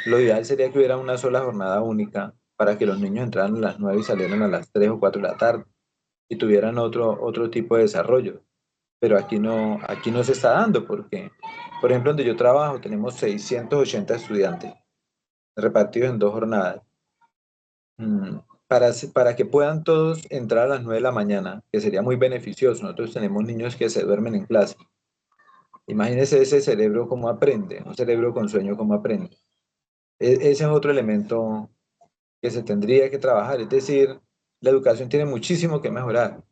[SPEAKER 2] Lo ideal sería que hubiera una sola jornada única para que los niños entraran a las 9 y salieran a las 3 o 4 de la tarde y tuvieran otro tipo de desarrollo. Pero aquí no se está dando porque, por ejemplo, donde yo trabajo tenemos 680 estudiantes repartidos en 2 jornadas. Para que puedan todos entrar a las 9 de la mañana, que sería muy beneficioso. Nosotros tenemos niños que se duermen en clase. Imagínense ese cerebro cómo aprende, un cerebro con sueño cómo aprende. Ese es otro elemento que se tendría que trabajar. Es decir, la educación tiene muchísimo que mejorar.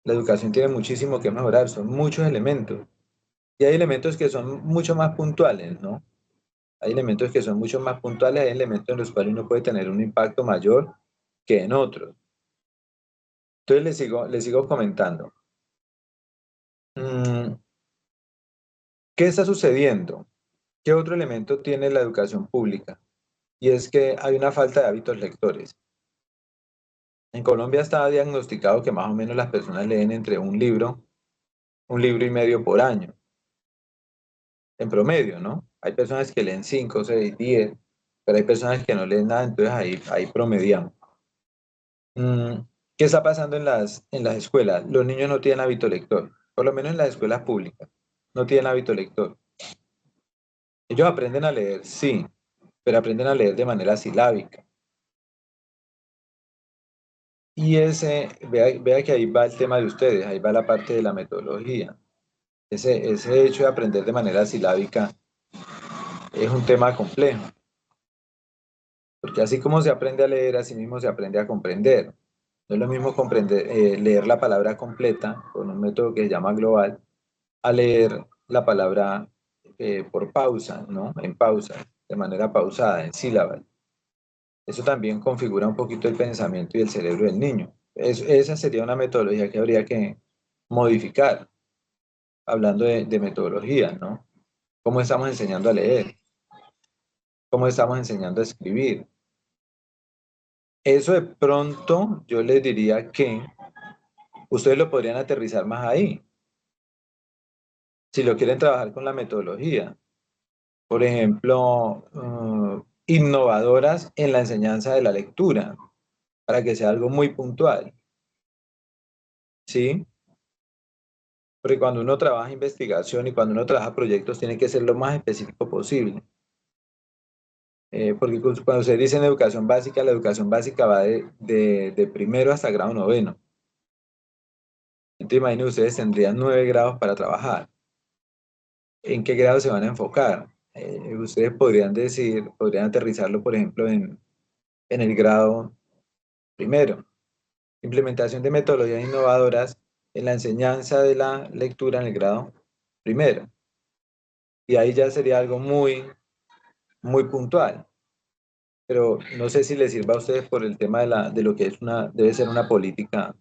[SPEAKER 2] La educación tiene muchísimo que mejorar. Son muchos elementos. Y hay elementos que son mucho más puntuales, ¿no? Hay elementos que son mucho más puntuales, hay elementos en los cuales uno puede tener un impacto mayor que en otros. Entonces les sigo comentando. Mm, ¿Qué está sucediendo? ¿Qué otro elemento tiene la educación pública? Y es que hay una falta de hábitos lectores. En Colombia está diagnosticado que más o menos las personas leen entre un libro y medio por año, en promedio, ¿no? Hay personas que leen 5, 6, 10, pero hay personas que no leen nada, entonces ahí promediamos. Mm, ¿Qué está pasando en las escuelas? Los niños no tienen hábito lector, por lo menos en las escuelas públicas, no tienen hábito lector. Ellos aprenden a leer, sí, pero aprenden a leer de manera silábica. Y vea que ahí va el tema de ustedes, ahí va la parte de la metodología. Ese hecho de aprender de manera silábica es un tema complejo, porque así como se aprende a leer, así mismo se aprende a comprender. No es lo mismo leer la palabra completa con un método que se llama global, a leer la palabra por pausa, ¿no? En pausa, de manera pausada, en sílabas. Eso también configura un poquito el pensamiento y el cerebro del niño. Esa sería una metodología que habría que modificar, hablando de metodología, ¿no? ¿Cómo estamos enseñando a leer? ¿Cómo estamos enseñando a escribir? Eso de pronto yo les diría que ustedes lo podrían aterrizar más ahí, si lo quieren trabajar con la metodología. Por ejemplo, innovadoras en la enseñanza de la lectura, para que sea algo muy puntual, ¿sí? Porque cuando uno trabaja investigación y cuando uno trabaja proyectos, tiene que ser lo más específico posible. Porque cuando ustedes dicen educación básica, la educación básica va de primero hasta grado noveno. Entonces, imagínense, ustedes tendrían 9 grados para trabajar. ¿En qué grado se van a enfocar? Ustedes podrían aterrizarlo, por ejemplo, en el grado primero. Implementación de metodologías innovadoras en la enseñanza de la lectura en el grado primero. Y ahí ya sería algo muy, muy puntual. pero no sé si les sirva a ustedes por el tema de lo que es debe ser una política,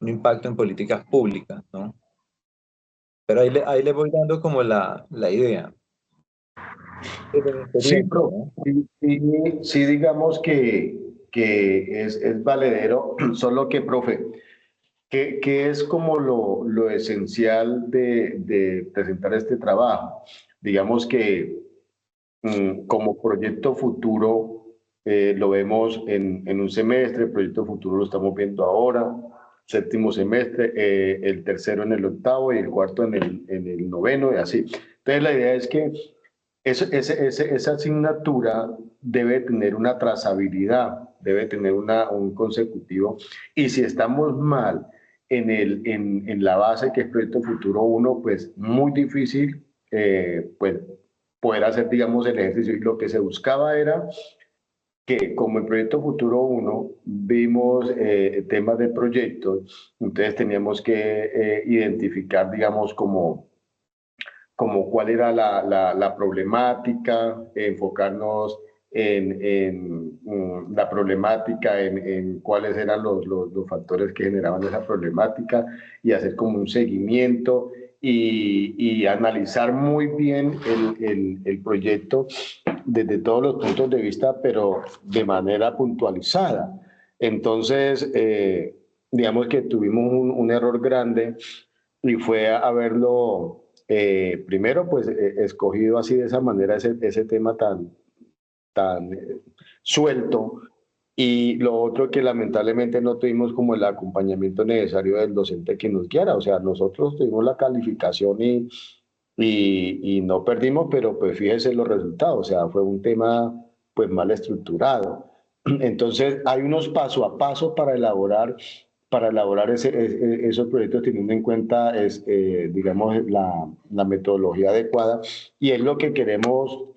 [SPEAKER 2] un impacto en políticas públicas, ¿no? Pero ahí le voy dando como la idea, desde mi
[SPEAKER 3] Sí,
[SPEAKER 2] experiencia,
[SPEAKER 3] profe,
[SPEAKER 2] ¿no?
[SPEAKER 3] sí, sí, sí, digamos que es valedero, solo que, profe, que es como lo esencial de presentar este trabajo. Digamos que como proyecto futuro lo vemos en un semestre, el proyecto futuro lo estamos viendo ahora, séptimo semestre, el tercero en el octavo y el cuarto en el noveno y así. Entonces la idea es que esa asignatura debe tener una trazabilidad, debe tener un consecutivo. Y si estamos mal en la base que es Proyecto Futuro uno pues muy difícil pues, poder hacer, digamos, el ejercicio. Y lo que se buscaba era que como en Proyecto Futuro uno vimos temas de proyectos, entonces teníamos que identificar, digamos, como cuál era la problemática, enfocarnos en la problemática, en cuáles eran los factores que generaban esa problemática y hacer como un seguimiento y analizar muy bien el proyecto desde todos los puntos de vista, pero de manera puntualizada. Entonces, digamos que tuvimos un error grande y fue haberlo primero pues escogido así de esa manera ese tema tan suelto y lo otro que lamentablemente no tuvimos como el acompañamiento necesario del docente que nos guiara, o sea, nosotros tuvimos la calificación y no perdimos, pero pues fíjese los resultados, o sea, fue un tema pues mal estructurado. Entonces hay unos paso a paso para elaborar esos proyectos teniendo en cuenta, digamos, la metodología adecuada y es lo que queremos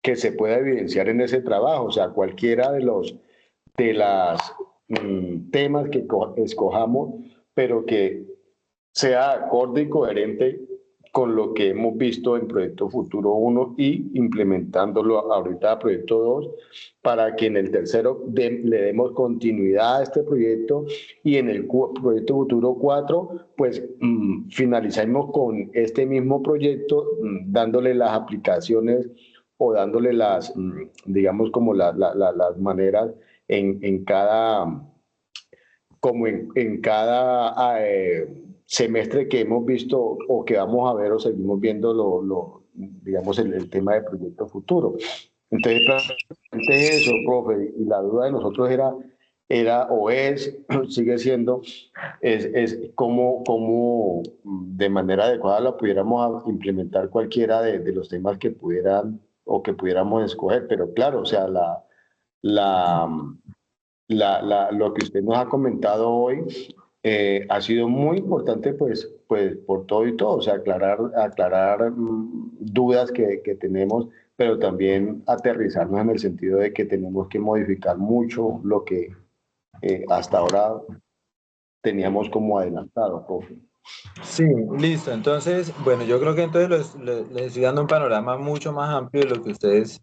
[SPEAKER 3] que se pueda evidenciar en ese trabajo. O sea, cualquiera de las temas que escojamos, pero que sea acorde y coherente con lo que hemos visto en Proyecto Futuro uno y implementándolo ahorita a Proyecto 2 para que en el tercero le demos continuidad a este proyecto y en el Proyecto Futuro 4 pues finalicemos con este mismo proyecto dándole las aplicaciones o dándole digamos, como las maneras en cada como en cada semestre que hemos visto o que vamos a ver o seguimos viendo digamos, el tema de proyecto futuro. Entonces, prácticamente eso, profe, y la duda de nosotros era o es, sigue siendo, es cómo de manera adecuada la pudiéramos implementar cualquiera de los temas que pudieran o que pudiéramos escoger. Pero claro, o sea, la, lo que usted nos ha comentado hoy ha sido muy importante, pues por todo y todo, o sea, aclarar dudas que tenemos, pero también aterrizarnos en el sentido de que tenemos que modificar mucho lo que hasta ahora teníamos como adelantado, profe.
[SPEAKER 2] Sí, listo. Entonces, bueno, yo creo que entonces les estoy dando un panorama mucho más amplio de lo que ustedes,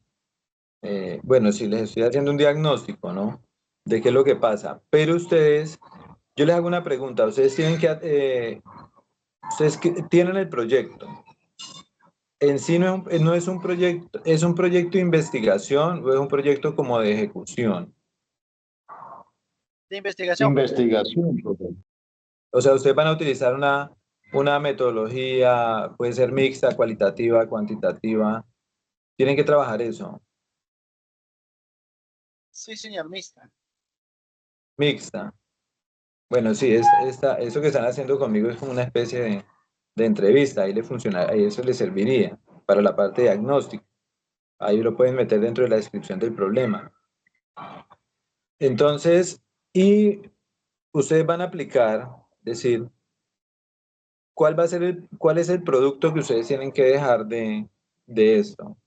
[SPEAKER 2] bueno, sí, les estoy haciendo un diagnóstico, ¿no? De qué es lo que pasa. Pero ustedes, yo les hago una pregunta. Ustedes tienen el proyecto. En sí no es un proyecto, es un proyecto de investigación o es un proyecto como de ejecución.
[SPEAKER 1] De investigación, profe.
[SPEAKER 3] Investigación, profe.
[SPEAKER 2] O sea, ustedes van a utilizar una metodología, puede ser mixta, cualitativa, cuantitativa. Tienen que trabajar eso,
[SPEAKER 1] Sí, señor, mixta.
[SPEAKER 2] mixta. Bueno, sí, eso que están haciendo conmigo es como una especie de entrevista, ahí le funciona, ahí eso le serviría para la parte diagnóstica. Ahí lo pueden meter dentro de la descripción del problema. Entonces, y ustedes van a aplicar, decir, cuál es el producto que ustedes tienen que dejar de esto?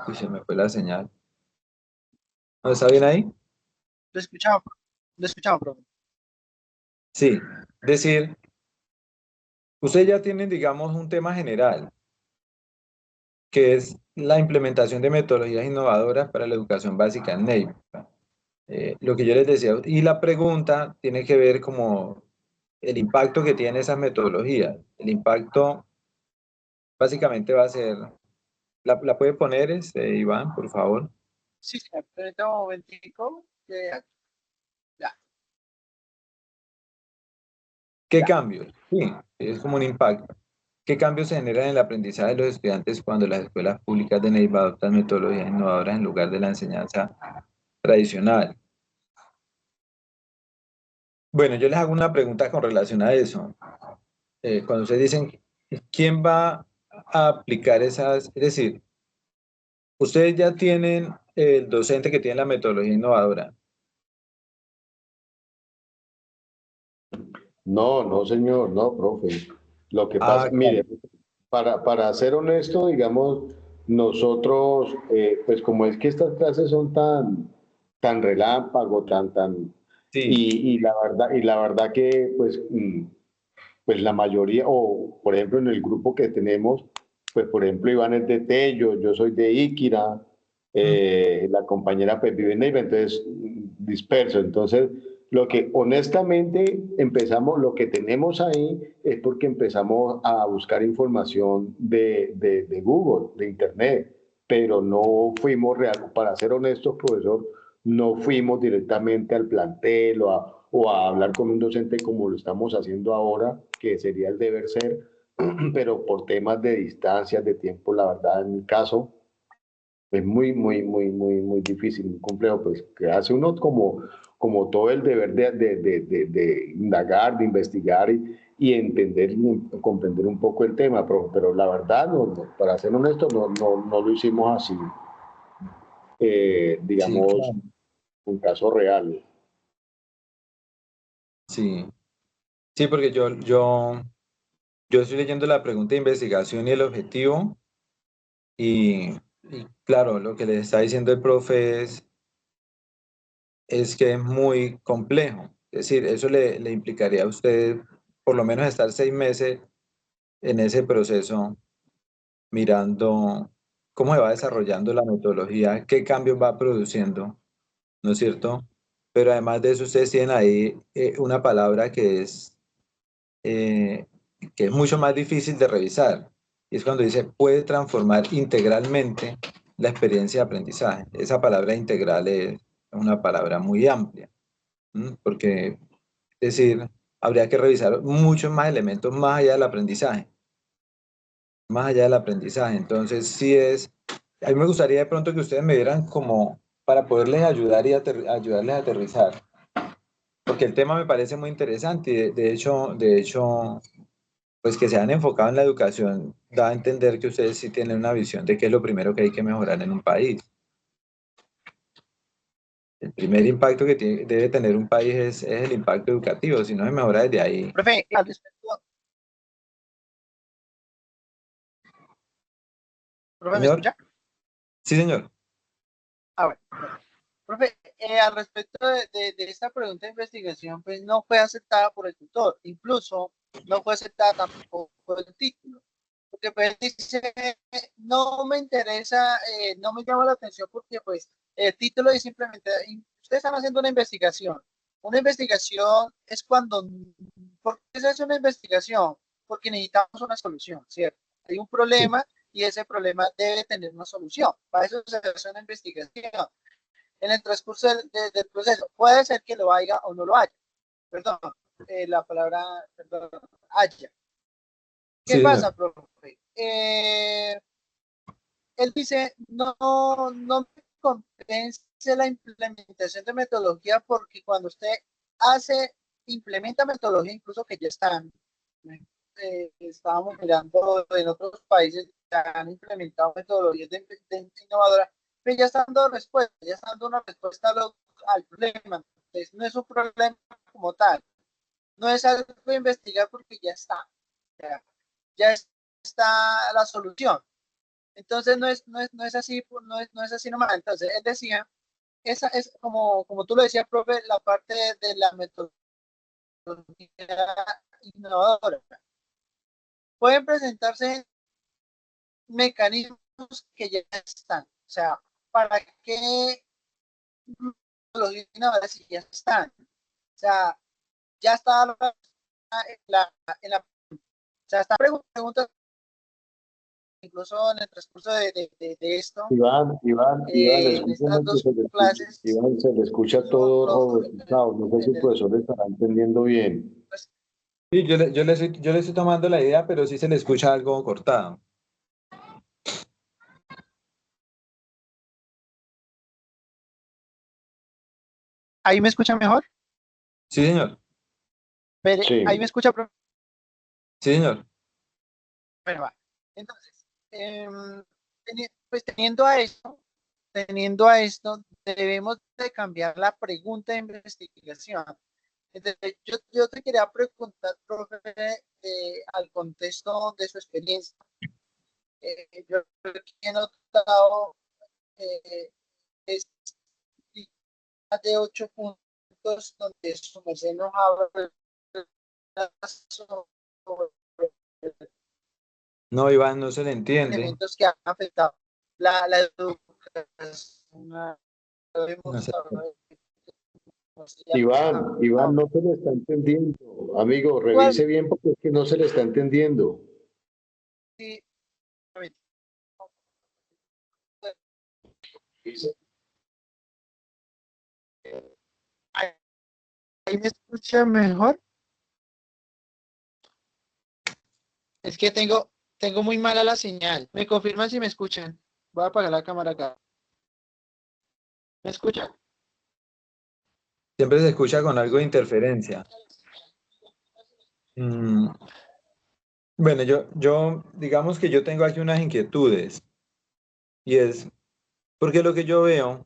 [SPEAKER 2] Uy, se me fue la señal. ¿No está bien ahí?
[SPEAKER 1] Lo escuchamos, profe.
[SPEAKER 2] Sí. Decir, ustedes ya tienen, digamos, un tema general. que es la implementación de metodologías innovadoras para la educación básica en Neiva. Lo que yo les decía, y la pregunta tiene que ver como el impacto que tiene esas metodologías. El impacto básicamente va a ser, ¿la puede poner, Iván, por favor?
[SPEAKER 1] Sí, sí, permítame un momentico. Ya,
[SPEAKER 2] ¿Qué
[SPEAKER 1] ya.
[SPEAKER 2] cambios? Sí, es como un impacto. ¿Qué cambios se generan en el aprendizaje de los estudiantes cuando las escuelas públicas de Neiva adoptan metodologías innovadoras en lugar de la enseñanza tradicional? Bueno, yo les hago una pregunta con relación a eso. Cuando ustedes dicen, ¿quién va a aplicar esas? Es decir, ustedes ya tienen el docente que tiene la metodología innovadora.
[SPEAKER 3] No, no, señor, no, profe. Lo que pasa,
[SPEAKER 2] Ah, claro.
[SPEAKER 3] mire, para ser honesto, digamos, nosotros, pues como es que estas clases son tan relámpago,
[SPEAKER 2] Sí.
[SPEAKER 3] y la verdad que, pues, pues la mayoría, o por ejemplo en el grupo que tenemos, pues por ejemplo Iván es de Tello, yo soy de Iquira,
[SPEAKER 2] Mm.
[SPEAKER 3] la compañera pues vive en Neiva, entonces disperso. Entonces, lo que honestamente empezamos, lo que tenemos ahí es porque empezamos a buscar información de Google, de Internet, pero no fuimos real, para ser honestos, profesor, no fuimos directamente al plantel o a hablar con un docente como lo estamos haciendo ahora, que sería el deber ser, pero por temas de distancias, de tiempo, la verdad, en mi caso, es muy difícil, muy complejo, pues que hace uno como todo el deber de indagar, de investigar y entender y comprender un poco el tema, pero la verdad, para ser honesto, no lo hicimos así,
[SPEAKER 2] Sí,
[SPEAKER 3] digamos,
[SPEAKER 2] claro.
[SPEAKER 3] un caso real.
[SPEAKER 2] Sí. Sí, porque yo estoy leyendo la pregunta de investigación y el objetivo, y claro, lo que le está diciendo el profe es que es muy complejo. Es decir, eso le implicaría a usted por lo menos estar 6 meses en ese proceso, mirando cómo se va desarrollando la metodología, qué cambios va produciendo, ¿no es cierto? Pero además de eso, ustedes tienen ahí una palabra eh, que es mucho más difícil de revisar, y es cuando dice puede transformar integralmente la experiencia de aprendizaje. Esa palabra integral es una palabra muy amplia. Porque, es decir, habría que revisar muchos más elementos más allá del aprendizaje, más allá del aprendizaje. Entonces, sí a mí me gustaría de pronto que ustedes me dieran como para poderles ayudar y ayudarles a aterrizar, porque el tema me parece muy interesante y de hecho, pues que se han enfocado en la educación da a entender que ustedes sí tienen una visión de qué es lo primero que hay que mejorar en un país. El primer impacto que debe tener un país es el impacto educativo, si no se mejora desde ahí.
[SPEAKER 1] Profe, al respecto, profe, ¿me
[SPEAKER 2] Señor,
[SPEAKER 1] escucha?
[SPEAKER 2] sí, señor.
[SPEAKER 1] Ah, bueno, bueno. Profe, al respecto de esta pregunta de investigación, pues no fue aceptada por el tutor, incluso no fue aceptada tampoco por el título, porque pues dice, no me interesa, no me llama la atención porque pues el título es simplemente, ustedes están haciendo una investigación es cuando, ¿por qué se hace una investigación? Porque necesitamos una solución, ¿cierto? Hay un
[SPEAKER 2] Sí.
[SPEAKER 1] problema y ese problema debe tener una solución, para eso se hace una investigación en el transcurso del proceso. Puede ser que lo haya o no lo haya. Perdón, la palabra, perdón, haya.
[SPEAKER 2] Sí,
[SPEAKER 1] ¿Qué
[SPEAKER 2] señor.
[SPEAKER 1] pasa, profe? Él dice, no me convence la implementación de metodología porque cuando usted implementa metodología, incluso que ya están, estábamos mirando en otros países que han implementado metodologías de innovadoras, pero ya están dando respuesta, ya están dando una respuesta al problema. Entonces, no es un problema como tal, no es algo que investigar porque ya está, ya, ya está la solución. Entonces no es así, no es así nomás. Entonces él decía, esa es como tú lo decías, profe, la parte de la metodología innovadora. Pueden presentarse mecanismos que ya están. O sea, ¿para qué los innovadores si ya están? O sea, ya está o sea, están preguntas incluso en el transcurso de esto,
[SPEAKER 3] Iván,
[SPEAKER 1] en estas
[SPEAKER 3] escúchame que
[SPEAKER 1] dos clases,
[SPEAKER 3] Iván, se le escucha
[SPEAKER 1] yo
[SPEAKER 3] todo
[SPEAKER 1] logro
[SPEAKER 3] robotizado. No sé si el
[SPEAKER 1] entender,
[SPEAKER 3] profesor le estará entendiendo bien.
[SPEAKER 1] pues,
[SPEAKER 2] Sí, yo le estoy tomando la idea, pero sí se le escucha algo cortado.
[SPEAKER 1] ahí me escucha mejor,
[SPEAKER 2] Sí, señor.
[SPEAKER 1] pero ahí me
[SPEAKER 3] Sí.
[SPEAKER 1] escucha,
[SPEAKER 2] Sí, señor.
[SPEAKER 1] pero va. Entonces, pues teniendo a esto, debemos de cambiar la pregunta de investigación. Entonces, yo te quería preguntar, profe, al contexto de su experiencia. Yo he notado eh, es más de 8 puntos donde su merced nos habla sobre
[SPEAKER 2] No, Iván, no se le entiende.
[SPEAKER 1] elementos que han afectado la educación.
[SPEAKER 2] No
[SPEAKER 1] Hemos
[SPEAKER 2] sé.
[SPEAKER 1] hablado de
[SPEAKER 3] Iván, no se le está entendiendo. Amigo,
[SPEAKER 1] ¿cuál?
[SPEAKER 3] revise bien porque es que no se le está entendiendo.
[SPEAKER 1] Sí, ahí me escucha mejor. Es que tengo muy mala la señal. Me confirman si me escuchan. Voy a apagar la cámara acá. ¿Me escuchan?
[SPEAKER 2] Siempre se escucha con algo de interferencia. Mm, bueno, digamos que yo tengo aquí unas inquietudes y es porque lo que yo veo,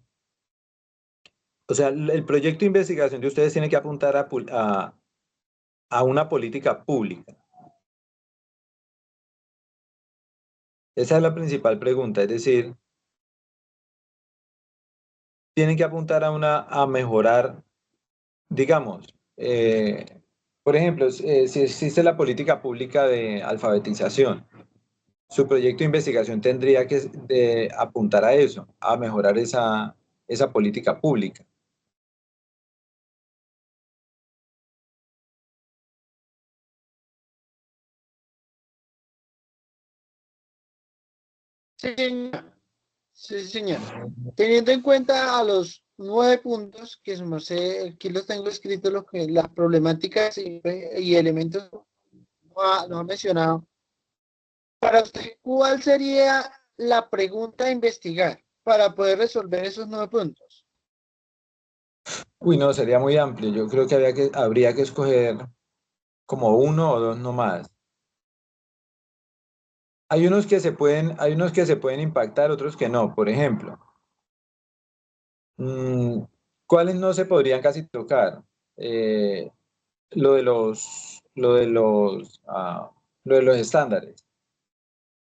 [SPEAKER 2] o sea, el proyecto de investigación de ustedes tiene que apuntar a una política pública. Esa es la principal pregunta, es decir, tienen que apuntar a mejorar, digamos, por ejemplo, si existe la política pública de alfabetización, su proyecto de investigación tendría que apuntar a eso, a mejorar esa política pública.
[SPEAKER 1] Sí, señor. Sí, señor. Teniendo en cuenta a los 9 puntos, que no sé, aquí los tengo escritos, lo que las problemáticas y elementos no ha mencionado. Para usted, ¿cuál sería la pregunta a investigar para poder resolver esos 9 puntos?
[SPEAKER 2] Uy, no, sería muy amplio. Yo creo que habría que escoger como uno o dos nomás. Hay unos que se pueden impactar, otros que no. Por ejemplo, mm, ¿cuáles no se podrían casi tocar? Eh, lo de los estándares.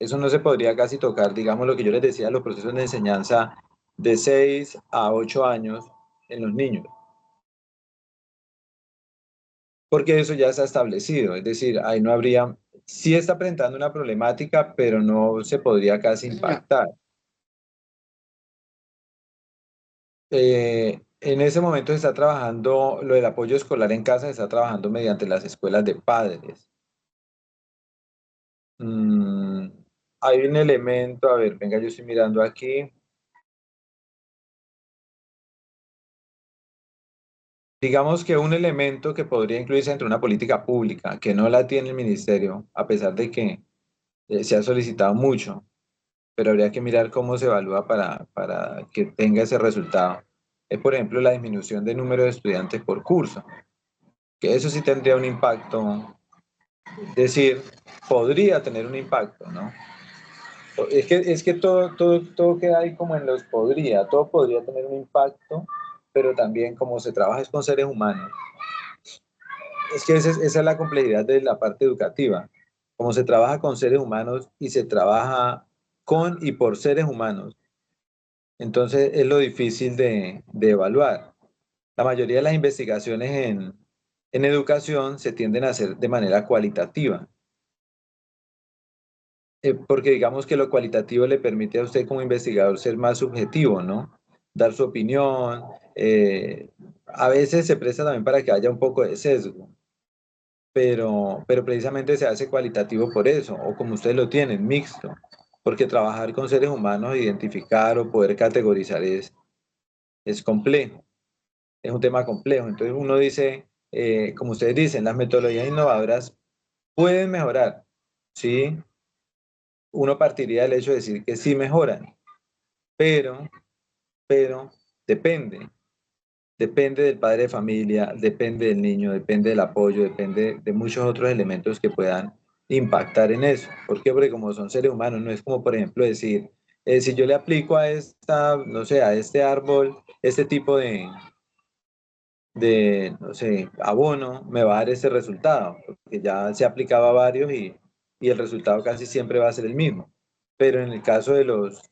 [SPEAKER 2] Eso no se podría casi tocar, digamos lo que yo les decía, los procesos de enseñanza de 6 a 8 años en los niños, porque eso ya está establecido, es decir, ahí no habría, sí está presentando una problemática, pero no se podría casi
[SPEAKER 1] Sí, señor.
[SPEAKER 2] impactar. En ese momento se está trabajando lo del apoyo escolar en casa, se está trabajando mediante las escuelas de padres. Mm, hay un elemento, a ver, venga, yo estoy mirando aquí. Digamos que un elemento que podría incluirse entre una política pública, que no la tiene el ministerio, a pesar de que se ha solicitado mucho, pero habría que mirar cómo se evalúa para que tenga ese resultado. Es, por ejemplo, la disminución del número de estudiantes por curso, que eso sí tendría un impacto, es decir, podría tener un impacto, ¿no? Es que todo queda ahí como en los podría, todo podría tener un impacto, pero también como se trabaja es con seres humanos. Es que esa es la complejidad de la parte educativa. Como se trabaja con seres humanos y se trabaja con y por seres humanos, entonces es lo difícil de evaluar. La mayoría de las investigaciones en educación se tienden a hacer de manera cualitativa. porque digamos que lo cualitativo le permite a usted como investigador ser más subjetivo, ¿no? Dar su opinión. A veces se presta también para que haya un poco de sesgo, pero precisamente se hace cualitativo por eso, o como ustedes lo tienen, mixto, porque trabajar con seres humanos, identificar o poder categorizar es complejo, es un tema complejo. Entonces uno dice, como ustedes dicen, las metodologías innovadoras pueden mejorar, ¿sí? Uno partiría del hecho de decir que sí mejoran, pero, pero depende. Depende del padre de familia, depende del niño, depende del apoyo, depende de muchos otros elementos que puedan impactar en eso. ¿Por qué? Porque como son seres humanos, no es como, por ejemplo, decir, si yo le aplico a esta, no sé, a este árbol, este tipo no sé, abono, me va a dar ese resultado, porque ya se aplicaba a varios y el resultado casi siempre va a ser el mismo. Pero en el caso de los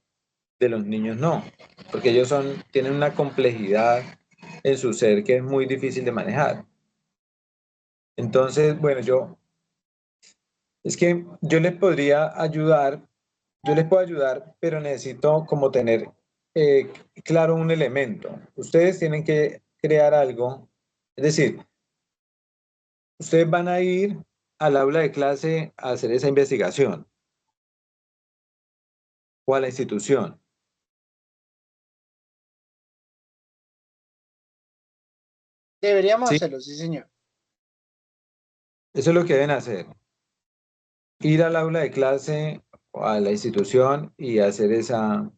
[SPEAKER 2] niños no, porque ellos tienen una complejidad en su ser que es muy difícil de manejar. Entonces, bueno, es que yo les podría ayudar, yo les puedo ayudar, pero necesito como tener eh, claro un elemento. Ustedes tienen que crear algo, es decir, ustedes van a ir al aula de clase a hacer esa investigación o a la institución.
[SPEAKER 1] Deberíamos
[SPEAKER 2] Sí,
[SPEAKER 1] hacerlo, sí, señor.
[SPEAKER 2] eso es lo que deben hacer. Ir al aula de clase o a la institución y hacer esa.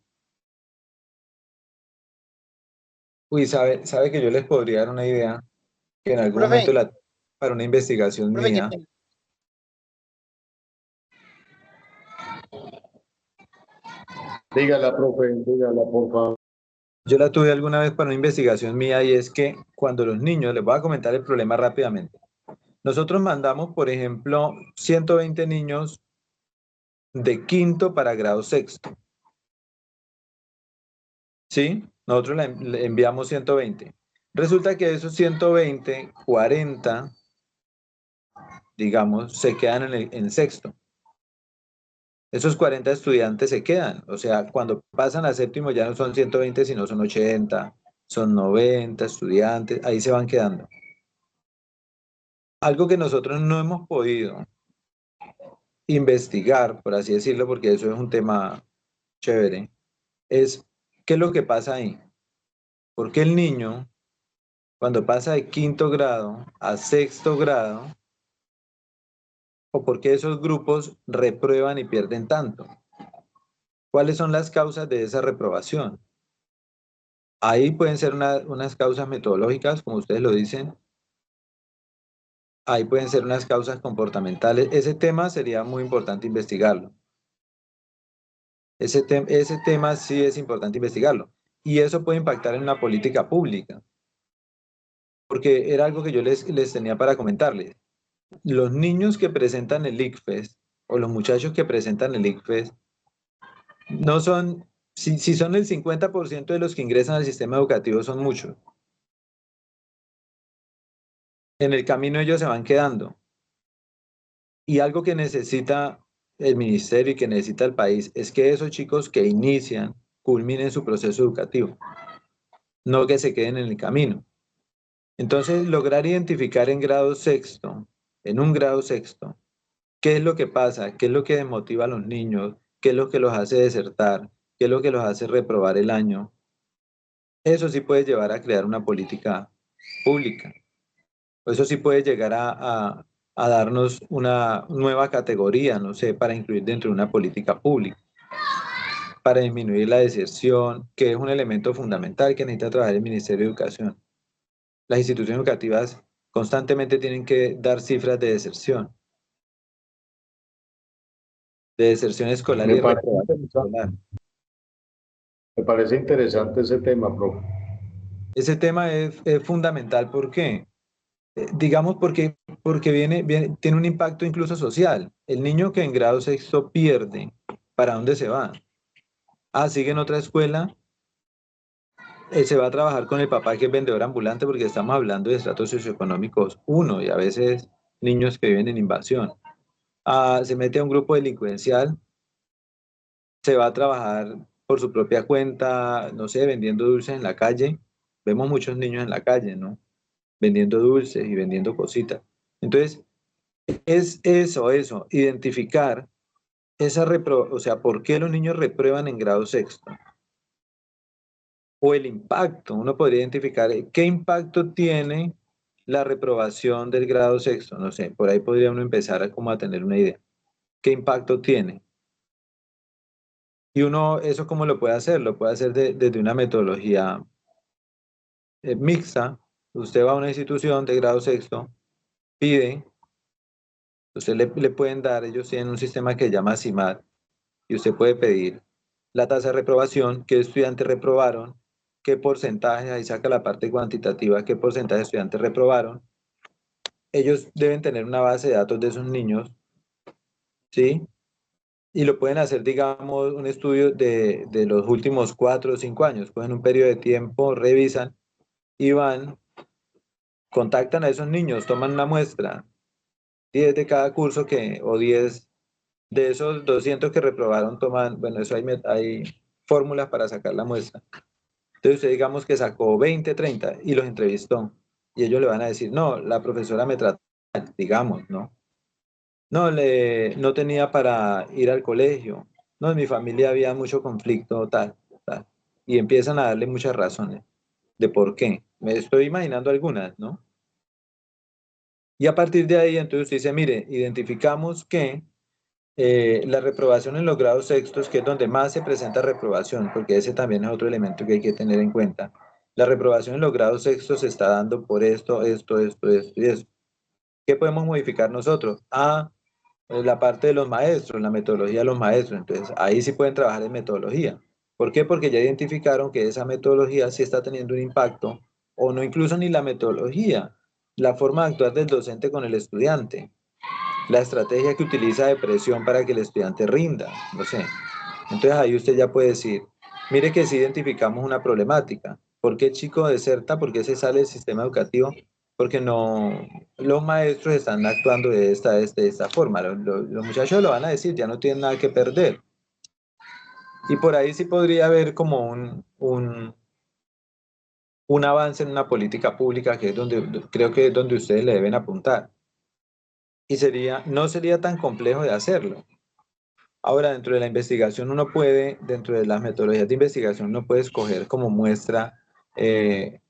[SPEAKER 2] Uy, sabe que yo les podría dar una idea que en algún
[SPEAKER 1] Profe,
[SPEAKER 2] momento para una investigación
[SPEAKER 1] profe, qué
[SPEAKER 2] mía,
[SPEAKER 1] pena.
[SPEAKER 3] Dígala, profe, dígala, por favor.
[SPEAKER 2] yo la tuve alguna vez para una investigación mía y es que cuando los niños, les voy a comentar el problema rápidamente. Nosotros mandamos, por ejemplo, 120 niños de quinto para grado sexto, ¿sí? Nosotros le enviamos 120. Resulta que de esos 120, 40, digamos, se quedan en sexto. Esos 40 estudiantes se quedan. O sea, cuando pasan a séptimo ya no son 120 sino son 80, son 90 estudiantes, ahí se van quedando. Algo que nosotros no hemos podido investigar, por así decirlo, porque eso es un tema chévere, es qué es lo que pasa ahí. ¿Por qué el niño, cuando pasa de quinto grado a sexto grado, o por qué esos grupos reprueban y pierden tanto? ¿Cuáles son las causas de esa reprobación? Ahí pueden ser unas causas metodológicas, como ustedes lo dicen. Ahí pueden ser unas causas comportamentales. Ese tema sería muy importante investigarlo. Ese tema sí es importante investigarlo. Y eso puede impactar en una política pública, porque era algo que yo les tenía para comentarles. Los niños que presentan el ICFES o los muchachos que presentan el ICFES no son, si son el 50% de los que ingresan al sistema educativo, son muchos. En el camino ellos se van quedando. Y algo que necesita el ministerio y que necesita el país es que esos chicos que inician culminen su proceso educativo, no que se queden en el camino. Entonces, lograr identificar en un grado sexto, qué es lo que pasa, qué es lo que desmotiva a los niños, qué es lo que los hace desertar, qué es lo que los hace reprobar el año, eso sí puede llevar a crear una política pública. Eso sí puede llegar a darnos una nueva categoría, no sé, para incluir dentro de una política pública, para disminuir la deserción, que es un elemento fundamental que necesita trabajar el Ministerio de Educación. Las instituciones educativas constantemente tienen que dar cifras de deserción escolar
[SPEAKER 3] Me
[SPEAKER 2] y
[SPEAKER 3] parece
[SPEAKER 2] reprobación
[SPEAKER 3] interesante,
[SPEAKER 2] escolar.
[SPEAKER 3] me parece interesante ese tema, profe.
[SPEAKER 2] Ese tema es fundamental, ¿por qué? Digamos porque tiene un impacto incluso social. El niño que en grado sexto pierde, ¿para dónde se va? Ah, sigue en otra escuela, se va a trabajar con el papá que es vendedor ambulante porque estamos hablando de estratos socioeconómicos uno y a veces niños que viven en invasión. Ah, se mete a un grupo delincuencial se va a trabajar por su propia cuenta, no sé, vendiendo dulces en la calle. Vemos muchos niños en la calle, ¿no? Vendiendo dulces y vendiendo cositas. Entonces, es eso, identificar o sea, ¿por qué los niños reprueban en grado sexto? O el impacto, uno podría identificar qué impacto tiene la reprobación del grado sexto, no sé, por ahí podría uno empezar como a tener una idea. ¿Qué impacto tiene? Y uno, ¿eso cómo lo puede hacer? Lo puede hacer desde una metodología mixta. Usted va a una institución de grado sexto, pide, usted le pueden dar, ellos tienen un sistema que se llama CIMAD, y usted puede pedir la tasa de reprobación, qué estudiantes reprobaron, qué porcentaje, ahí saca la parte cuantitativa, qué porcentaje de estudiantes reprobaron. Ellos deben tener una base de datos de esos niños, ¿sí? Y lo pueden hacer, digamos, un estudio de los últimos 4 o 5 años. Cogen un periodo de tiempo, revisan y van, contactan a esos niños, toman una muestra, 10 de cada curso o 10 de esos 200 que reprobaron, toman, bueno, eso hay fórmulas para sacar la muestra. Entonces usted digamos que sacó 20, 30 y los entrevistó. Y ellos le van a decir, no, la profesora me trató, digamos, ¿no? No, no tenía para ir al colegio. No, en mi familia había mucho conflicto, tal, tal. Y empiezan a darle muchas razones de por qué. Me estoy imaginando algunas, ¿no? Y a partir de ahí, entonces usted dice, mire, identificamos que la reprobación en los grados sextos, que es donde más se presenta reprobación, porque ese también es otro elemento que hay que tener en cuenta. La reprobación en los grados sextos se está dando por esto y esto. ¿Qué podemos modificar nosotros? La parte de los maestros, la metodología de los maestros. Entonces, ahí sí pueden trabajar en metodología. ¿Por qué? Porque ya identificaron que esa metodología sí está teniendo un impacto, o no incluso ni la metodología, la forma de actuar del docente con el estudiante, la estrategia que utiliza de presión para que el estudiante rinda, no sé. Entonces ahí usted ya puede decir, mire que sí identificamos una problemática. ¿Por qué el chico deserta? ¿Por qué se sale del sistema educativo? Porque no, los maestros están actuando de esta forma. Los muchachos lo van a decir, ya no tienen nada que perder. Y por ahí sí podría haber como un avance en una política pública que es donde creo que es donde ustedes le deben apuntar. Y no sería tan complejo de hacerlo. Ahora, dentro de la investigación, dentro de las metodologías de investigación, uno puede escoger como muestra, eh,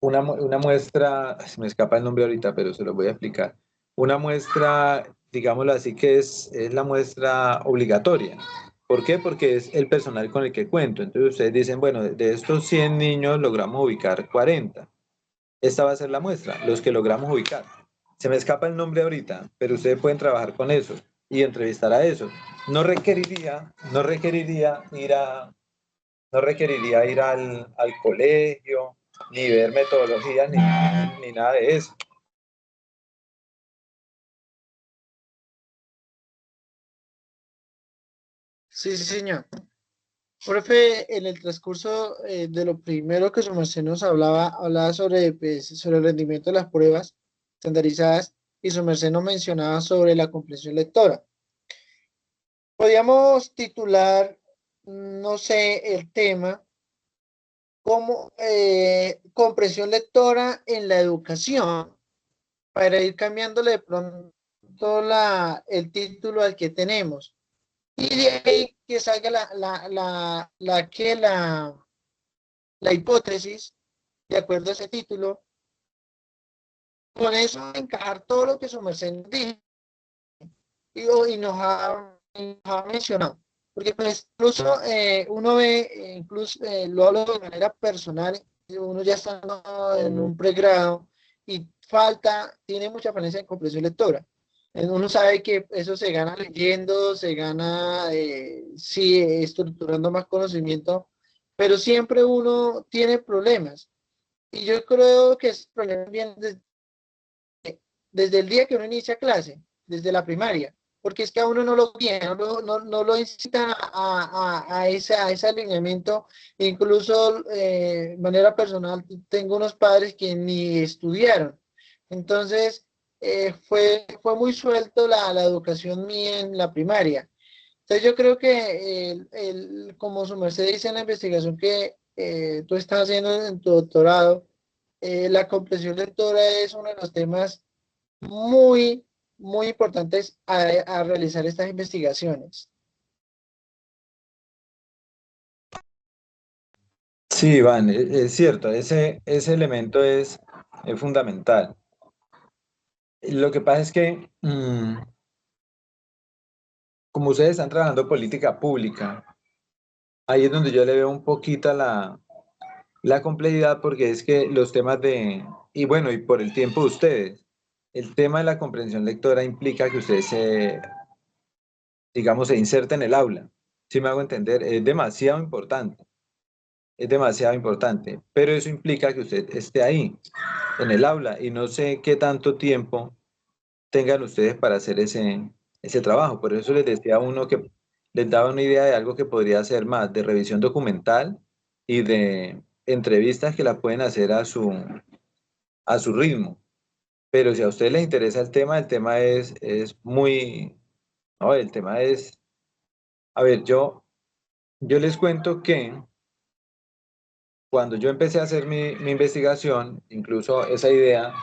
[SPEAKER 2] una muestra, se me escapa el nombre ahorita, pero se lo voy a explicar. Una muestra, digámoslo así, que es la muestra obligatoria. ¿Por qué? Porque es el personal con el que cuento. Entonces ustedes dicen, bueno, de estos 100 niños logramos ubicar 40. Esta va a ser la muestra, los que logramos ubicar. Se me escapa el nombre ahorita, pero ustedes pueden trabajar con eso y entrevistar a esos. No requeriría ir al colegio, ni ver metodologías, ni nada de eso.
[SPEAKER 1] Sí, sí, señor. Profe, en el transcurso de lo primero que su merced nos hablaba sobre, pues, sobre el rendimiento de las pruebas estandarizadas y su merced nos mencionaba sobre la comprensión lectora. Podríamos titular, no sé, el tema como comprensión lectora en la educación, para ir cambiándole de pronto el título al que tenemos. Y de ahí que salga la hipótesis, de acuerdo a ese título, con eso encajar todo lo que su merced nos dijo y nos ha mencionado. Porque pues, incluso uno ve, incluso lo hablo de manera personal, uno ya está en un pregrado y tiene mucha falencia en comprensión lectora. Uno sabe que eso se gana leyendo, se gana, sí, estructurando más conocimiento, pero siempre uno tiene problemas. Y yo creo que ese problema viene desde el día que uno inicia clase, desde la primaria, porque es que a uno no lo tiene, no lo incita a ese alineamiento. Incluso de manera personal, tengo unos padres que ni estudiaron. Entonces, fue muy suelto la educación mía en la primaria. Entonces yo creo que como su merced dice en la investigación que tú estás haciendo en tu doctorado, la comprensión lectora es uno de los temas muy, muy importantes a realizar estas investigaciones.
[SPEAKER 2] Sí, Iván, es cierto, ese elemento es fundamental. Lo que pasa es que, como ustedes están trabajando política pública, ahí es donde yo le veo un poquito la complejidad, porque es que los temas y bueno, y por el tiempo de ustedes, el tema de la comprensión lectora implica que ustedes digamos, se inserten en el aula. Si me hago entender, es demasiado importante, pero eso implica que usted esté ahí, en el aula, y no sé qué tanto tiempo tengan ustedes para hacer ese trabajo. Por eso les decía a uno que les daba una idea de algo que podría ser más de revisión documental y de entrevistas que las pueden hacer a su ritmo. Pero si a ustedes les interesa el tema es muy, no, el tema es, a ver, yo les cuento que cuando yo empecé a hacer mi investigación, incluso esa idea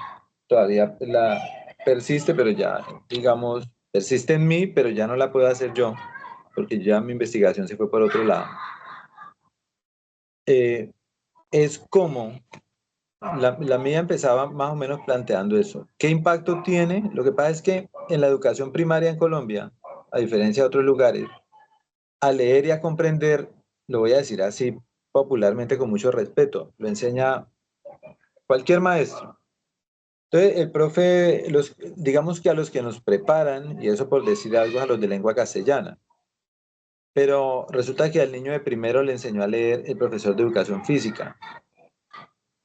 [SPEAKER 2] todavía la persiste, pero ya, digamos, persiste en mí, pero ya no la puedo hacer yo, porque ya mi investigación se fue por otro lado. Es como, la mía empezaba más o menos planteando eso. ¿Qué impacto tiene? Lo que pasa es que en la educación primaria en Colombia, a diferencia de otros lugares, a leer y a comprender, lo voy a decir así popularmente con mucho respeto, lo enseña cualquier maestro. Entonces, el profe, digamos que a los que nos preparan, y eso por decir algo, a los de lengua castellana, pero resulta que al niño de primero le enseñó a leer el profesor de educación física.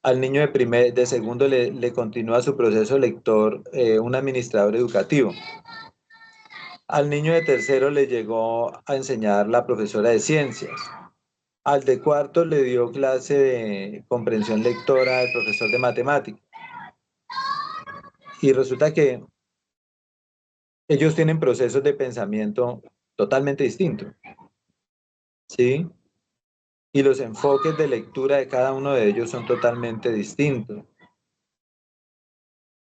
[SPEAKER 2] Al niño de segundo le continúa su proceso lector un administrador educativo. Al niño de tercero le llegó a enseñar la profesora de ciencias. Al de cuarto le dio clase de comprensión lectora el profesor de matemáticas. Y resulta que ellos tienen procesos de pensamiento totalmente distintos, ¿sí? Y los enfoques de lectura de cada uno de ellos son totalmente distintos.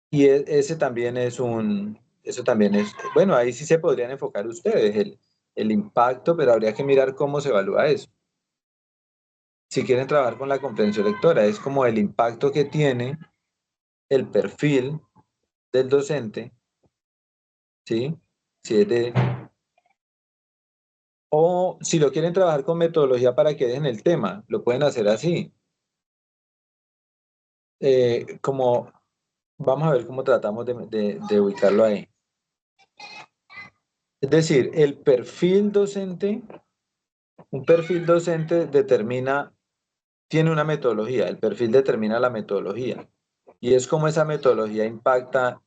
[SPEAKER 2] Y ese también eso también es, bueno, ahí sí se podrían enfocar ustedes el impacto, pero habría que mirar cómo se evalúa eso. Si quieren trabajar con la comprensión lectora, es como el impacto que tiene el perfil del docente, ¿sí? Si es de, o si lo quieren trabajar con metodología para que dejen el tema, lo pueden hacer así. Como, vamos a ver cómo tratamos de ubicarlo ahí. Es decir, un perfil docente tiene una metodología, el perfil determina la metodología. Y es como esa metodología impacta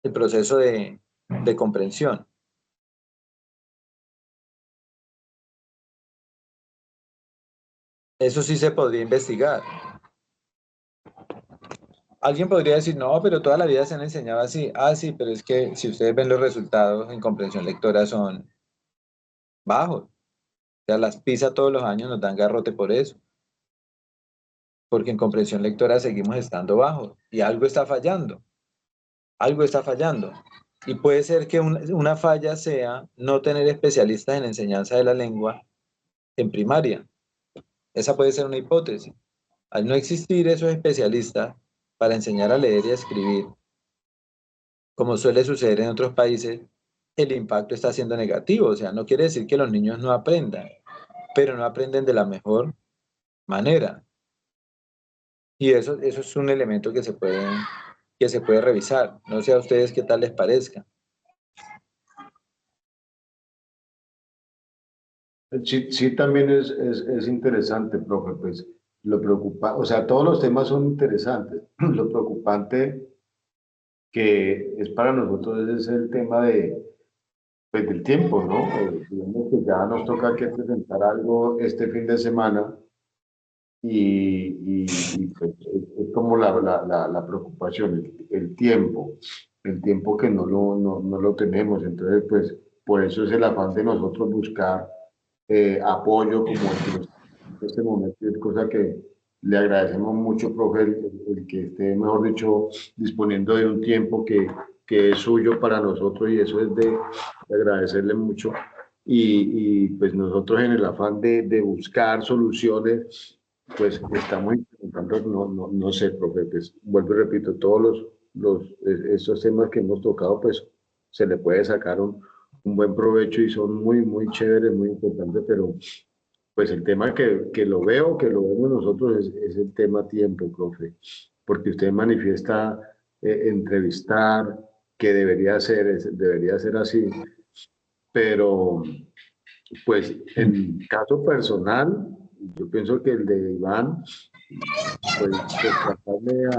[SPEAKER 2] el proceso de comprensión. Eso sí se podría investigar. Alguien podría decir, no, pero toda la vida se han enseñado así. Ah, sí, pero es que si ustedes ven los resultados en comprensión lectora son bajos. O sea, las PISA todos los años nos dan garrote por eso, porque en comprensión lectora seguimos estando bajos y algo está fallando. Y puede ser que una falla sea no tener especialistas en enseñanza de la lengua en primaria. Esa puede ser una hipótesis. Al no existir esos especialistas para enseñar a leer y a escribir, como suele suceder en otros países, el impacto está siendo negativo. O sea, no quiere decir que los niños no aprendan, pero no aprenden de la mejor manera. Y eso es un elemento que se puede revisar. No sé a ustedes qué tal les parezca.
[SPEAKER 3] Sí, sí, también es interesante, profe, pues lo preocupa, o sea, todos los temas son interesantes. Lo preocupante que es para nosotros es el tema pues, del tiempo, ¿no? Digamos que ya nos toca que presentar algo este fin de semana y, pues, es como la preocupación, el tiempo que no lo tenemos. Entonces, pues por eso es el afán de nosotros buscar apoyo como el que nos en este momento, es cosa que le agradecemos mucho, profe, el que esté, mejor dicho, disponiendo de un tiempo que es suyo para nosotros y eso es de agradecerle mucho. Pues nosotros en el afán de buscar soluciones, pues estamos intentando, no sé, profe, pues vuelvo y repito, todos estos temas que hemos tocado, pues se le puede sacar un buen provecho y son muy chéveres, muy importantes, pero pues el tema que que lo vemos nosotros es el tema tiempo, profe, porque usted manifiesta entrevistar, que debería ser así, pero pues en caso personal, yo pienso que el de Iván, pues tratarme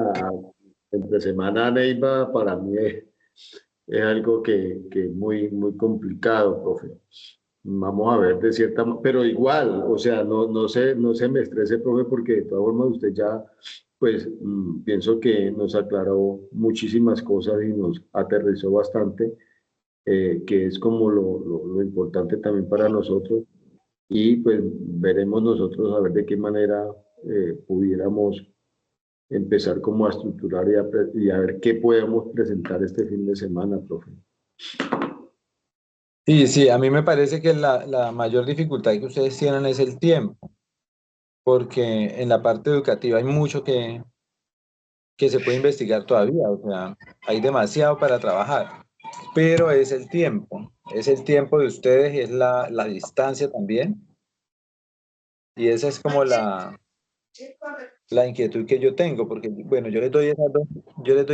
[SPEAKER 3] entre semana a Neiva para mí es algo que es muy complicado, profe. Vamos a ver de pero igual, o sea, no se me estrese, profe, porque de todas formas usted ya, pues, pienso que nos aclaró muchísimas cosas y nos aterrizó bastante, que es como lo importante también para nosotros. Y pues veremos nosotros a ver de qué manera pudiéramos empezar como a estructurar y a ver qué podemos presentar este fin de semana, profe.
[SPEAKER 2] Sí, sí, a mí me parece que la mayor dificultad que ustedes tienen es el tiempo, porque en la parte educativa hay mucho que se puede investigar todavía, o sea, hay demasiado para trabajar, pero es el tiempo de ustedes y es la distancia también, y esa es como la inquietud que yo tengo, porque bueno, yo les doy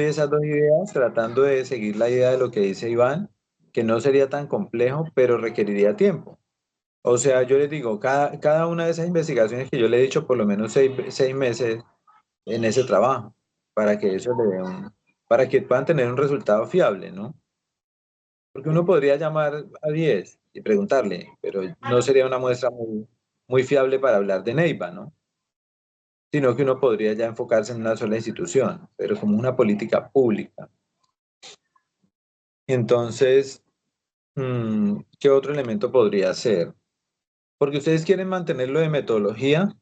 [SPEAKER 2] esas dos ideas tratando de seguir la idea de lo que dice Iván, que no sería tan complejo, pero requeriría tiempo. O sea, yo les digo, cada una de esas investigaciones que yo le he dicho, por lo menos 6 meses en ese trabajo, para que eso le dé para que puedan tener un resultado fiable, ¿no? Porque uno podría llamar a 10 y preguntarle, pero no sería una muestra muy fiable para hablar de Neiva, ¿no? Sino que uno podría ya enfocarse en una sola institución, pero como una política pública. Entonces, ¿qué otro elemento podría ser? Porque ustedes quieren mantenerlo de metodología.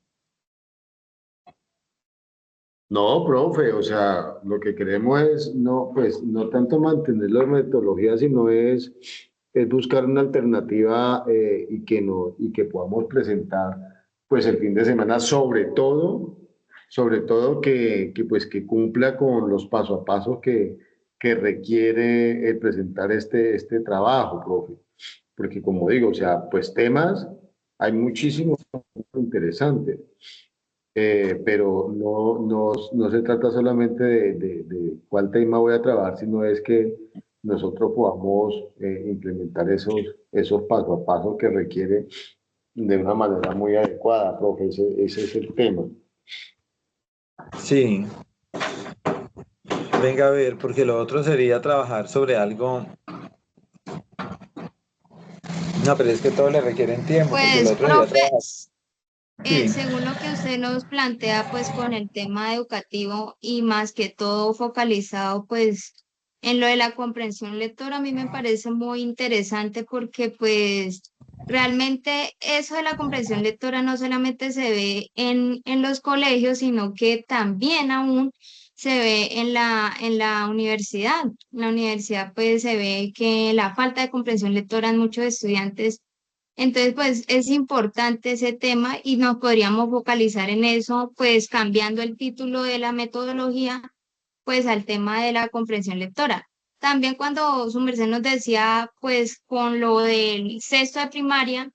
[SPEAKER 3] No, profe, o sea, lo que queremos es no, pues, no tanto mantener la metodología, sino es buscar una alternativa y que podamos presentar pues el fin de semana, sobre todo pues que cumpla con los paso a paso que requiere presentar este trabajo, profe. Porque como digo, o sea, pues temas, hay muchísimos interesantes, pero no se trata solamente de cuál tema voy a trabajar, sino es que nosotros podamos implementar esos paso a paso que requiere de una manera muy adecuada, profe, ese es el tema.
[SPEAKER 2] Sí, venga a ver, porque lo otro sería trabajar sobre algo. No, pero es que todo le requieren tiempo, porque lo
[SPEAKER 4] Pues,
[SPEAKER 2] otro sería
[SPEAKER 4] profe,
[SPEAKER 2] trabajar. Sí,
[SPEAKER 4] según lo que usted nos plantea, pues con el tema educativo y más que todo focalizado, pues en lo de la comprensión lectora, a mí me parece muy interesante porque pues realmente eso de la comprensión lectora no solamente se ve en los colegios, sino que también aún se ve en la universidad. En la universidad pues se ve que la falta de comprensión lectora en muchos estudiantes, entonces, pues es importante ese tema y nos podríamos focalizar en eso, pues cambiando el título de la metodología, pues al tema de la comprensión lectora. También cuando su merced nos decía, pues con lo del sexto de primaria,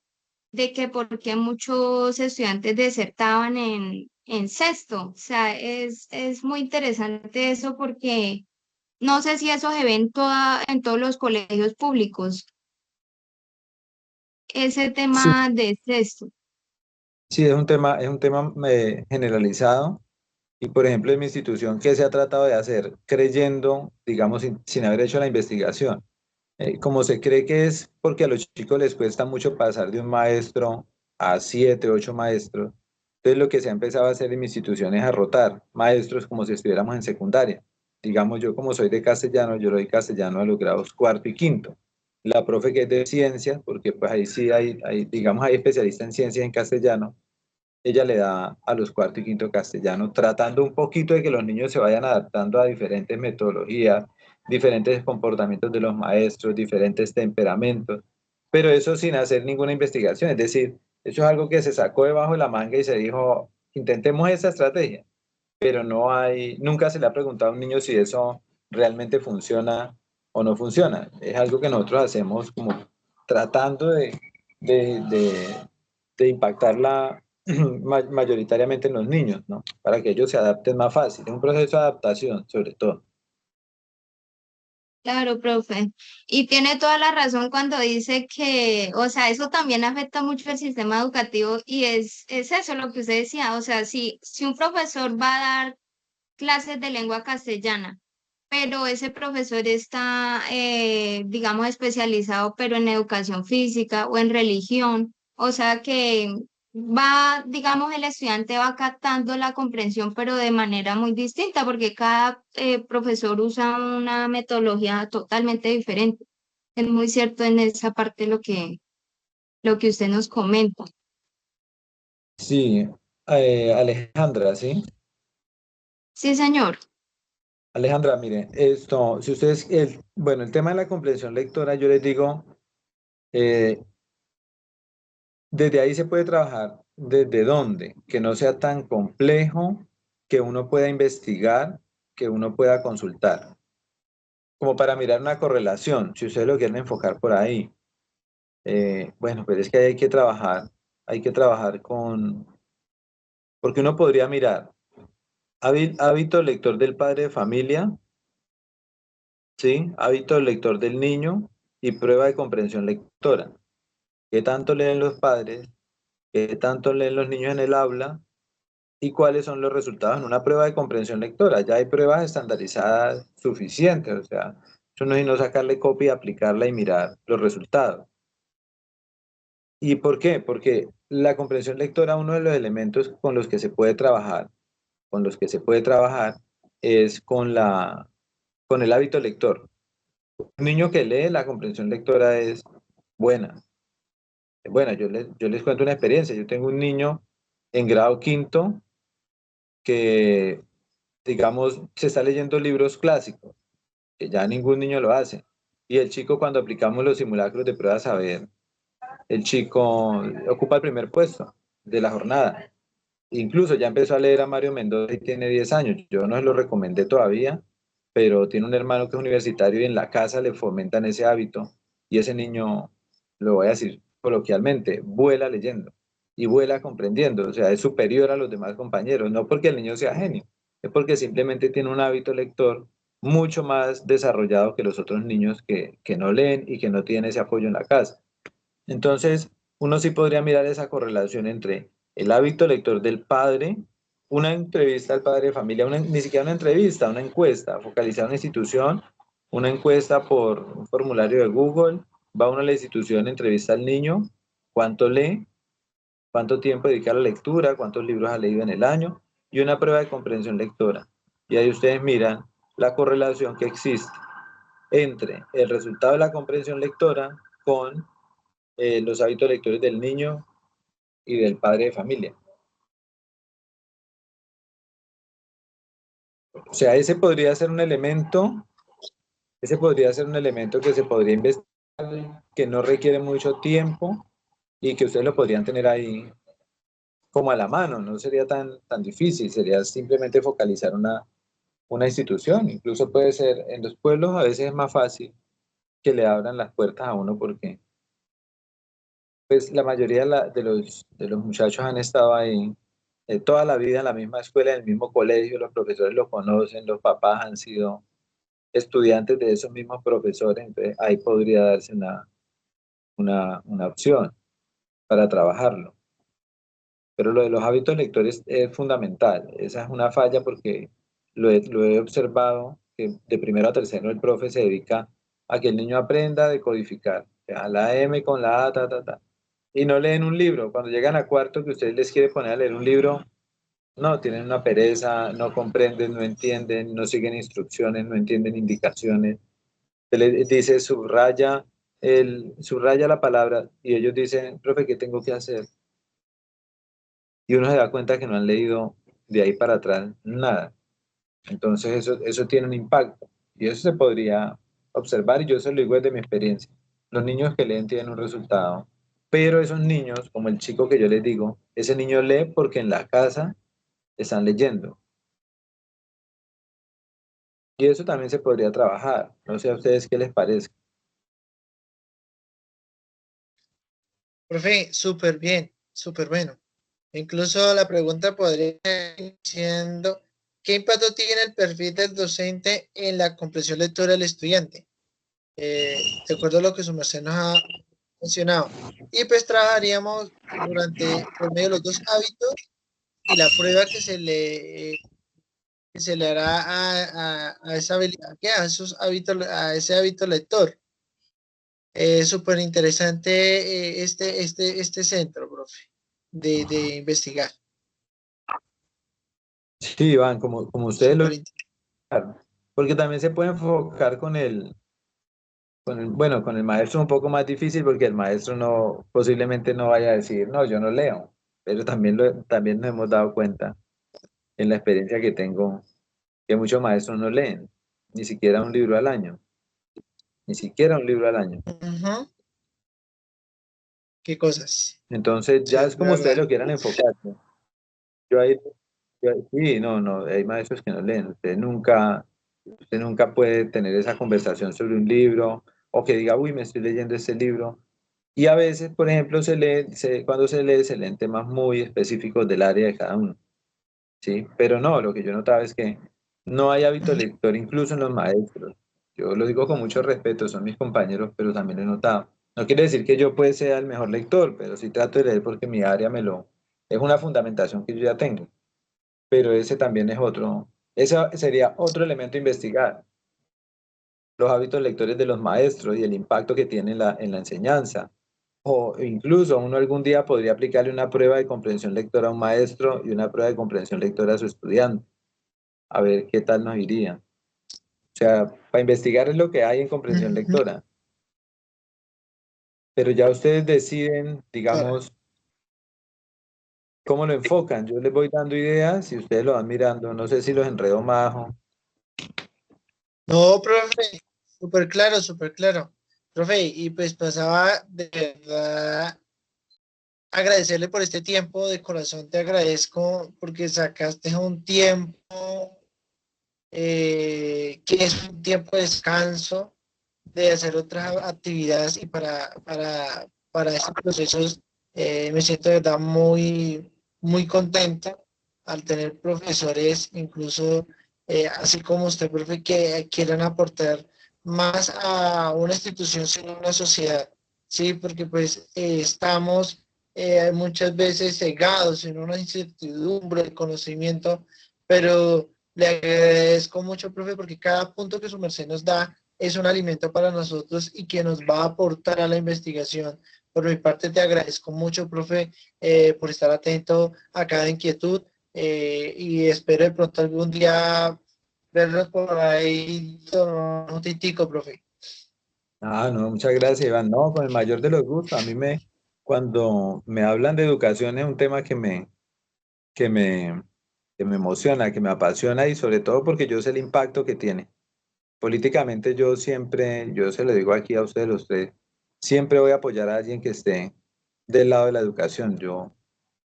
[SPEAKER 4] de que por qué muchos estudiantes desertaban en sexto. O sea, es muy interesante eso porque no sé si eso se ve en todos los colegios públicos, ese
[SPEAKER 2] sí,
[SPEAKER 4] tema de sexto.
[SPEAKER 2] sí, es un tema generalizado. Y por ejemplo, en mi institución, ¿qué se ha tratado de hacer? Creyendo, digamos, sin haber hecho la investigación. Como se cree que es porque a los chicos les cuesta mucho pasar de un maestro a 7, 8 maestros, entonces lo que se ha empezado a hacer en mi institución es a rotar maestros como si estuviéramos en secundaria. Digamos, yo como soy de castellano, yo doy castellano a los grados cuarto y quinto. la profe que es de ciencias, porque pues ahí sí digamos, hay especialistas en ciencias en castellano, ella le da a los cuarto y quinto castellano, tratando un poquito de que los niños se vayan adaptando a diferentes metodologías, diferentes comportamientos de los maestros, diferentes temperamentos, pero eso sin hacer ninguna investigación, es decir, eso es algo que se sacó debajo de la manga y se dijo, intentemos esa estrategia, pero nunca se le ha preguntado a un niño si eso realmente funciona o no funciona. Es algo que nosotros hacemos como tratando de, de, de impactarla mayoritariamente en los niños, ¿no? Para que ellos se adapten más fácil. Es un proceso de adaptación, sobre todo.
[SPEAKER 4] Claro, profe. Y tiene toda la razón cuando dice que, o sea, eso también afecta mucho el sistema educativo y es eso lo que usted decía, o sea, si un profesor va a dar clases de lengua castellana, pero ese profesor está, digamos, especializado, pero en educación física o en religión. O sea que va, digamos, el estudiante va captando la comprensión, pero de manera muy distinta, porque cada profesor usa una metodología totalmente diferente. Es muy cierto en esa parte lo que usted nos comenta.
[SPEAKER 2] Sí, Alejandra, ¿sí?
[SPEAKER 4] Sí, señor.
[SPEAKER 2] Alejandra, mire, esto, si ustedes, bueno, el tema de la comprensión lectora, yo les digo, eh, desde ahí se puede trabajar. ¿Desde dónde? Que no sea tan complejo, que uno pueda investigar, que uno pueda consultar, como para mirar una correlación, si ustedes lo quieren enfocar por ahí. Bueno, pues es que hay que trabajar porque uno podría mirar hábito lector del padre de familia, ¿sí? Hábito lector del niño y prueba de comprensión lectora. ¿Qué tanto leen los padres? ¿Qué tanto leen los niños en el aula? ¿Y cuáles son los resultados en una prueba de comprensión lectora? Ya hay pruebas estandarizadas suficientes, o sea, eso no es sino sacarle copia, aplicarla y mirar los resultados. ¿Y por qué? Porque la comprensión lectora, uno de los elementos con los que se puede trabajar, con los que se puede trabajar, es con el hábito lector. Un niño que lee, la comprensión lectora es buena. Bueno, yo les cuento una experiencia. Yo tengo un niño en grado quinto que, digamos, se está leyendo libros clásicos, que ya ningún niño lo hace. Y el chico, cuando aplicamos los simulacros de prueba saber, el chico ocupa el primer puesto de la jornada. Incluso ya empezó a leer a Mario Mendoza y tiene 10 años. Yo no se lo recomendé todavía, pero tiene un hermano que es universitario y en la casa le fomentan ese hábito. Y ese niño, lo voy a decir coloquialmente, vuela leyendo y vuela comprendiendo. O sea, es superior a los demás compañeros. No porque el niño sea genio, es porque simplemente tiene un hábito lector mucho más desarrollado que los otros niños que no leen y que no tienen ese apoyo en la casa. Entonces, uno sí podría mirar esa correlación entre el hábito lector del padre, una entrevista al padre de familia, ni siquiera una entrevista, una encuesta, focalizar una institución, una encuesta por un formulario de Google, va uno a la institución, entrevista al niño, cuánto lee, cuánto tiempo dedica a la lectura, cuántos libros ha leído en el año, y una prueba de comprensión lectora. Y ahí ustedes miran la correlación que existe entre el resultado de la comprensión lectora con los hábitos lectores del niño y del padre de familia. O sea, ese podría ser un elemento que se podría investigar, que no requiere mucho tiempo y que ustedes lo podrían tener ahí como a la mano, no sería tan difícil, sería simplemente focalizar una institución, incluso puede ser en los pueblos a veces es más fácil que le abran las puertas a uno porque pues la mayoría de los muchachos han estado ahí toda la vida en la misma escuela, en el mismo colegio, los profesores los conocen, los papás han sido estudiantes de esos mismos profesores, entonces ahí podría darse una opción para trabajarlo. Pero lo de los hábitos lectores es fundamental, esa es una falla porque lo he observado que de primero a tercero el profe se dedica a que el niño aprenda a decodificar, o sea, la M con la A, ta, ta, ta. Y no leen un libro. Cuando llegan a cuarto que usted les quiere poner a leer un libro, no, tienen una pereza, no comprenden, no entienden, no siguen instrucciones, no entienden indicaciones. Se les dice subraya él subraya la palabra y ellos dicen, profe, ¿qué tengo que hacer? Y uno se da cuenta que no han leído de ahí para atrás nada. Entonces eso tiene un impacto y eso se podría observar y yo se lo digo desde mi experiencia. Los niños que leen tienen un resultado, pero esos niños, como el chico que yo les digo, ese niño lee porque en la casa están leyendo y eso también se podría trabajar. No sé a ustedes qué les parece.
[SPEAKER 1] Profe, súper bien, súper bueno. Incluso la pregunta podría ser diciendo, ¿qué impacto tiene el perfil del docente en la comprensión lectora del estudiante? De acuerdo a lo que su merced nos ha mencionado. Y pues trabajaríamos por medio de los dos hábitos y la prueba que se le hará a esa habilidad, a esos hábitos, a ese hábito lector. Súper interesante este centro, profe, de investigar.
[SPEAKER 2] Sí, Iván, como ustedes lo
[SPEAKER 1] Súper
[SPEAKER 2] explicaron, porque también se puede enfocar bueno, con el maestro un poco más difícil porque el maestro no, posiblemente no vaya a decir, no, yo no leo, pero también nos hemos dado cuenta en la experiencia que tengo que muchos maestros no leen, ni siquiera un libro al año, ni siquiera un libro al año.
[SPEAKER 1] uh-huh. ¿Qué cosas?
[SPEAKER 2] Entonces
[SPEAKER 1] Sí,
[SPEAKER 2] ya
[SPEAKER 1] es
[SPEAKER 2] es como ustedes
[SPEAKER 1] verdad.
[SPEAKER 2] lo quieran enfocar. ¿No? Yo ahí, sí, no, hay maestros que no leen. Usted nunca puede tener esa conversación sobre un libro o que diga, uy, me estoy leyendo este libro. Y a veces, por ejemplo, cuando se leen temas muy específicos del área de cada uno, ¿sí? Pero no, lo que yo notaba es que no hay hábito
[SPEAKER 1] Uh-huh.
[SPEAKER 2] lector incluso en los maestros. Yo lo digo con mucho respeto, son mis compañeros, pero también lo he notado. No quiere decir que yo pueda ser el mejor lector, pero sí trato de leer porque mi área es una fundamentación que yo ya tengo. Pero ese también es ese sería otro elemento a investigar, los hábitos lectores de los maestros y el impacto que tiene en la enseñanza. O incluso uno algún día podría aplicarle una prueba de comprensión lectora a un maestro y una prueba de comprensión lectora a su estudiante, a ver qué tal nos iría. O sea, para investigar es lo que hay en comprensión
[SPEAKER 1] Uh-huh.
[SPEAKER 2] lectora, pero ya ustedes deciden,
[SPEAKER 1] Claro.
[SPEAKER 2] digamos, cómo lo enfocan. Yo les voy dando ideas y ustedes lo van mirando. No sé si los enredo más.
[SPEAKER 1] No, profe, súper claro, súper claro. Profe, y pues pasaba de verdad agradecerle por este tiempo, de corazón te agradezco porque sacaste un tiempo que es un tiempo de descanso, de hacer otras actividades y para estos procesos me siento de verdad muy contento al tener profesores, incluso así como usted, profe, que quieran aportar más a una institución, sino a una sociedad, ¿sí? Porque pues estamos muchas veces cegados en una incertidumbre, de conocimiento, pero le agradezco mucho, profe, porque cada punto que su merced nos da es un alimento para nosotros y que nos va a aportar a la investigación. Por mi parte, te agradezco mucho, profe, por estar atento a cada inquietud y espero de pronto algún día verlos por ahí un tintico, profe.
[SPEAKER 2] Ah, no, muchas gracias, Iván. No, con el mayor de los gustos. Cuando me hablan de educación es un tema que me, que me emociona, que me apasiona y sobre todo porque yo sé el impacto que tiene. Políticamente yo se lo digo aquí a ustedes los tres, siempre voy a apoyar a alguien que esté del lado de la educación.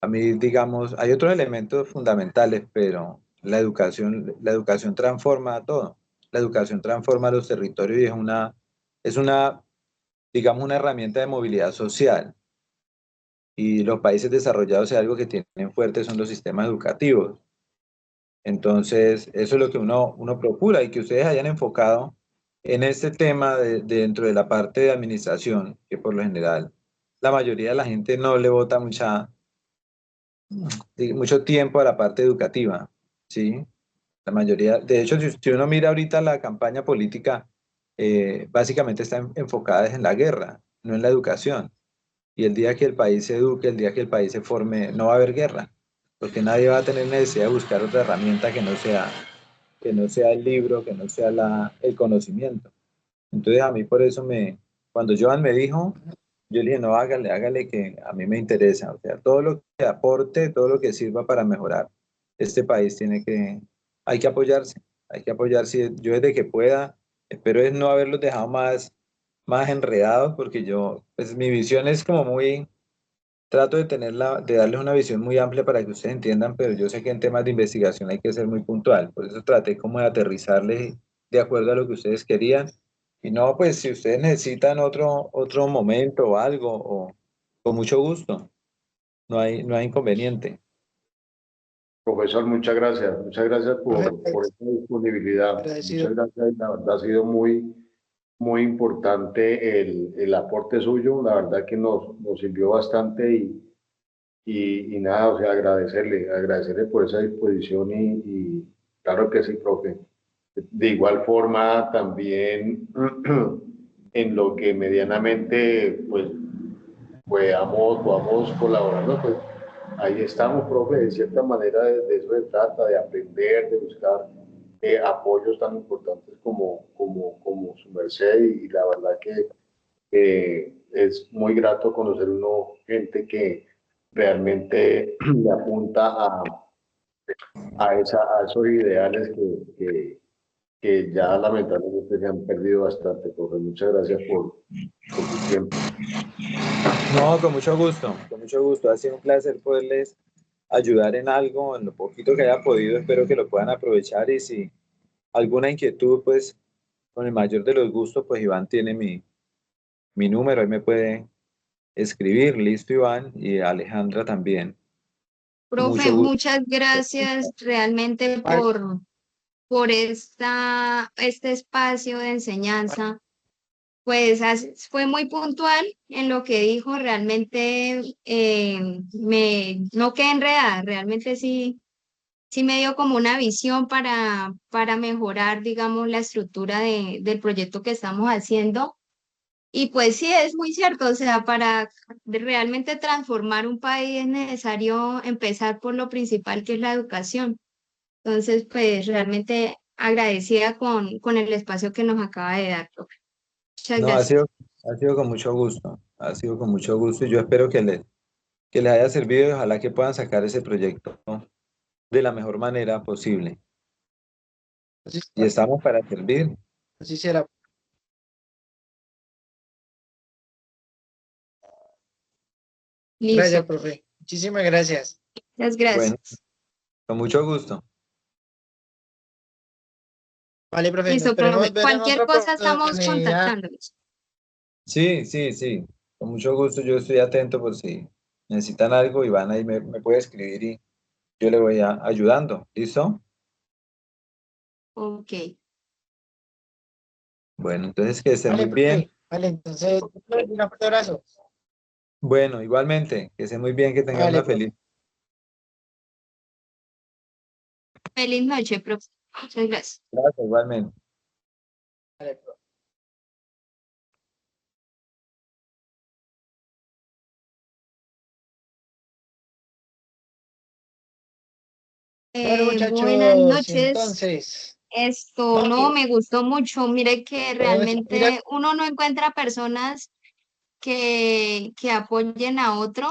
[SPEAKER 2] A mí, digamos, hay otros elementos fundamentales, pero la educación transforma todo. La educación transforma los territorios y es una, digamos, una herramienta de movilidad social. Y los países desarrollados, si algo que tienen fuerte son los sistemas educativos. Entonces, eso es lo que uno procura y que ustedes hayan enfocado en este tema dentro de la parte de administración, que por lo general la mayoría de la gente no le bota mucho tiempo a la parte educativa, ¿sí? La mayoría, de hecho, si uno mira ahorita la campaña política, básicamente está enfocada en la guerra, no en la educación. Y el día que el país se eduque, el día que el país se forme, no va a haber guerra, porque nadie va a tener necesidad de buscar otra herramienta que no sea el libro, que no sea el conocimiento. Entonces a mí por eso Cuando Joan me dijo, yo le dije, no, hágale que a mí me interesa. O sea, todo lo que aporte, todo lo que sirva para mejorar este país hay que apoyarse, hay que apoyarse. Yo desde que pueda, espero es no haberlos dejado más enredados, porque pues mi visión es como trato de darles una visión muy amplia para que ustedes entiendan, pero yo sé que en temas de investigación hay que ser muy puntual. Por eso traté como de aterrizarles de acuerdo a lo que ustedes querían. Y no, pues si ustedes necesitan otro momento o algo, con mucho gusto, no hay inconveniente.
[SPEAKER 3] Profesor, muchas gracias por esta disponibilidad.
[SPEAKER 1] Agradecido.
[SPEAKER 3] Muchas gracias, la verdad ha sido muy importante el aporte suyo, la verdad que nos sirvió bastante y nada, o sea, agradecerle por esa disposición y claro que sí, profe. De igual forma, también en lo que medianamente pues podamos colaborar, ¿no? Pues ahí estamos, profe, de cierta manera de eso se trata, de aprender, de buscar apoyos tan importantes como su merced y la verdad que es muy grato conocer gente que realmente le apunta a esos ideales que ya lamentablemente se han perdido bastante, profe. Muchas gracias por su tiempo.
[SPEAKER 2] No, con mucho gusto, con mucho gusto. Ha sido un placer poderles ayudar en algo, en lo poquito que haya podido. Espero que lo puedan aprovechar y si alguna inquietud, pues con el mayor de los gustos, pues Iván tiene mi número, ahí me puede escribir, listo Iván, y Alejandra también.
[SPEAKER 4] Profe,
[SPEAKER 2] Mucho gusto.
[SPEAKER 4] muchas gracias realmente
[SPEAKER 1] Vale.
[SPEAKER 4] por este espacio de enseñanza. Pues fue muy puntual en lo que dijo, realmente no quedé enredada, realmente sí me dio como una visión para mejorar, digamos, la estructura del proyecto que estamos haciendo. Y pues sí, es muy cierto, o sea, para realmente transformar un país es necesario empezar por lo principal, que es la educación. Entonces, pues realmente agradecida con el espacio que nos acaba de dar, profe. Muchas
[SPEAKER 2] No,
[SPEAKER 4] gracias.
[SPEAKER 2] ha sido con mucho gusto, ha sido con mucho gusto y yo espero que les haya servido y ojalá que puedan sacar ese proyecto de la mejor manera posible.
[SPEAKER 1] Así
[SPEAKER 2] Y
[SPEAKER 1] será.
[SPEAKER 2] estamos para servir.
[SPEAKER 1] Así será. Gracias,
[SPEAKER 4] Listo.
[SPEAKER 1] profe. Muchísimas gracias.
[SPEAKER 4] Muchas
[SPEAKER 2] Bueno,
[SPEAKER 4] gracias.
[SPEAKER 2] con mucho gusto.
[SPEAKER 1] Vale, profe, nos
[SPEAKER 4] Listo,
[SPEAKER 1] esperemos
[SPEAKER 4] profe.
[SPEAKER 1] ver en
[SPEAKER 4] Cualquier
[SPEAKER 1] otra
[SPEAKER 4] cosa estamos
[SPEAKER 1] oportunidad.
[SPEAKER 4] contactándonos.
[SPEAKER 2] Sí, sí, sí, con mucho gusto. Yo estoy atento por si necesitan algo, Iván ahí me puede escribir y yo le voy ayudando. ¿Listo?
[SPEAKER 4] Ok.
[SPEAKER 2] Bueno, entonces que estén
[SPEAKER 1] Vale,
[SPEAKER 2] muy bien.
[SPEAKER 1] profe. Vale, entonces, un fuerte abrazo.
[SPEAKER 2] Bueno, igualmente, que estén muy bien, que tengan
[SPEAKER 1] Vale,
[SPEAKER 2] una
[SPEAKER 1] profe.
[SPEAKER 2] feliz.
[SPEAKER 4] Feliz noche, profe. Muchas gracias.
[SPEAKER 2] Gracias, igualmente.
[SPEAKER 1] Vale, profe. Bueno,
[SPEAKER 4] Buenas
[SPEAKER 1] muchachos,
[SPEAKER 4] noches.
[SPEAKER 1] entonces,
[SPEAKER 4] Esto
[SPEAKER 1] no,
[SPEAKER 4] no me gustó mucho. Mire que
[SPEAKER 1] mira,
[SPEAKER 4] realmente uno no encuentra personas que apoyen a otro.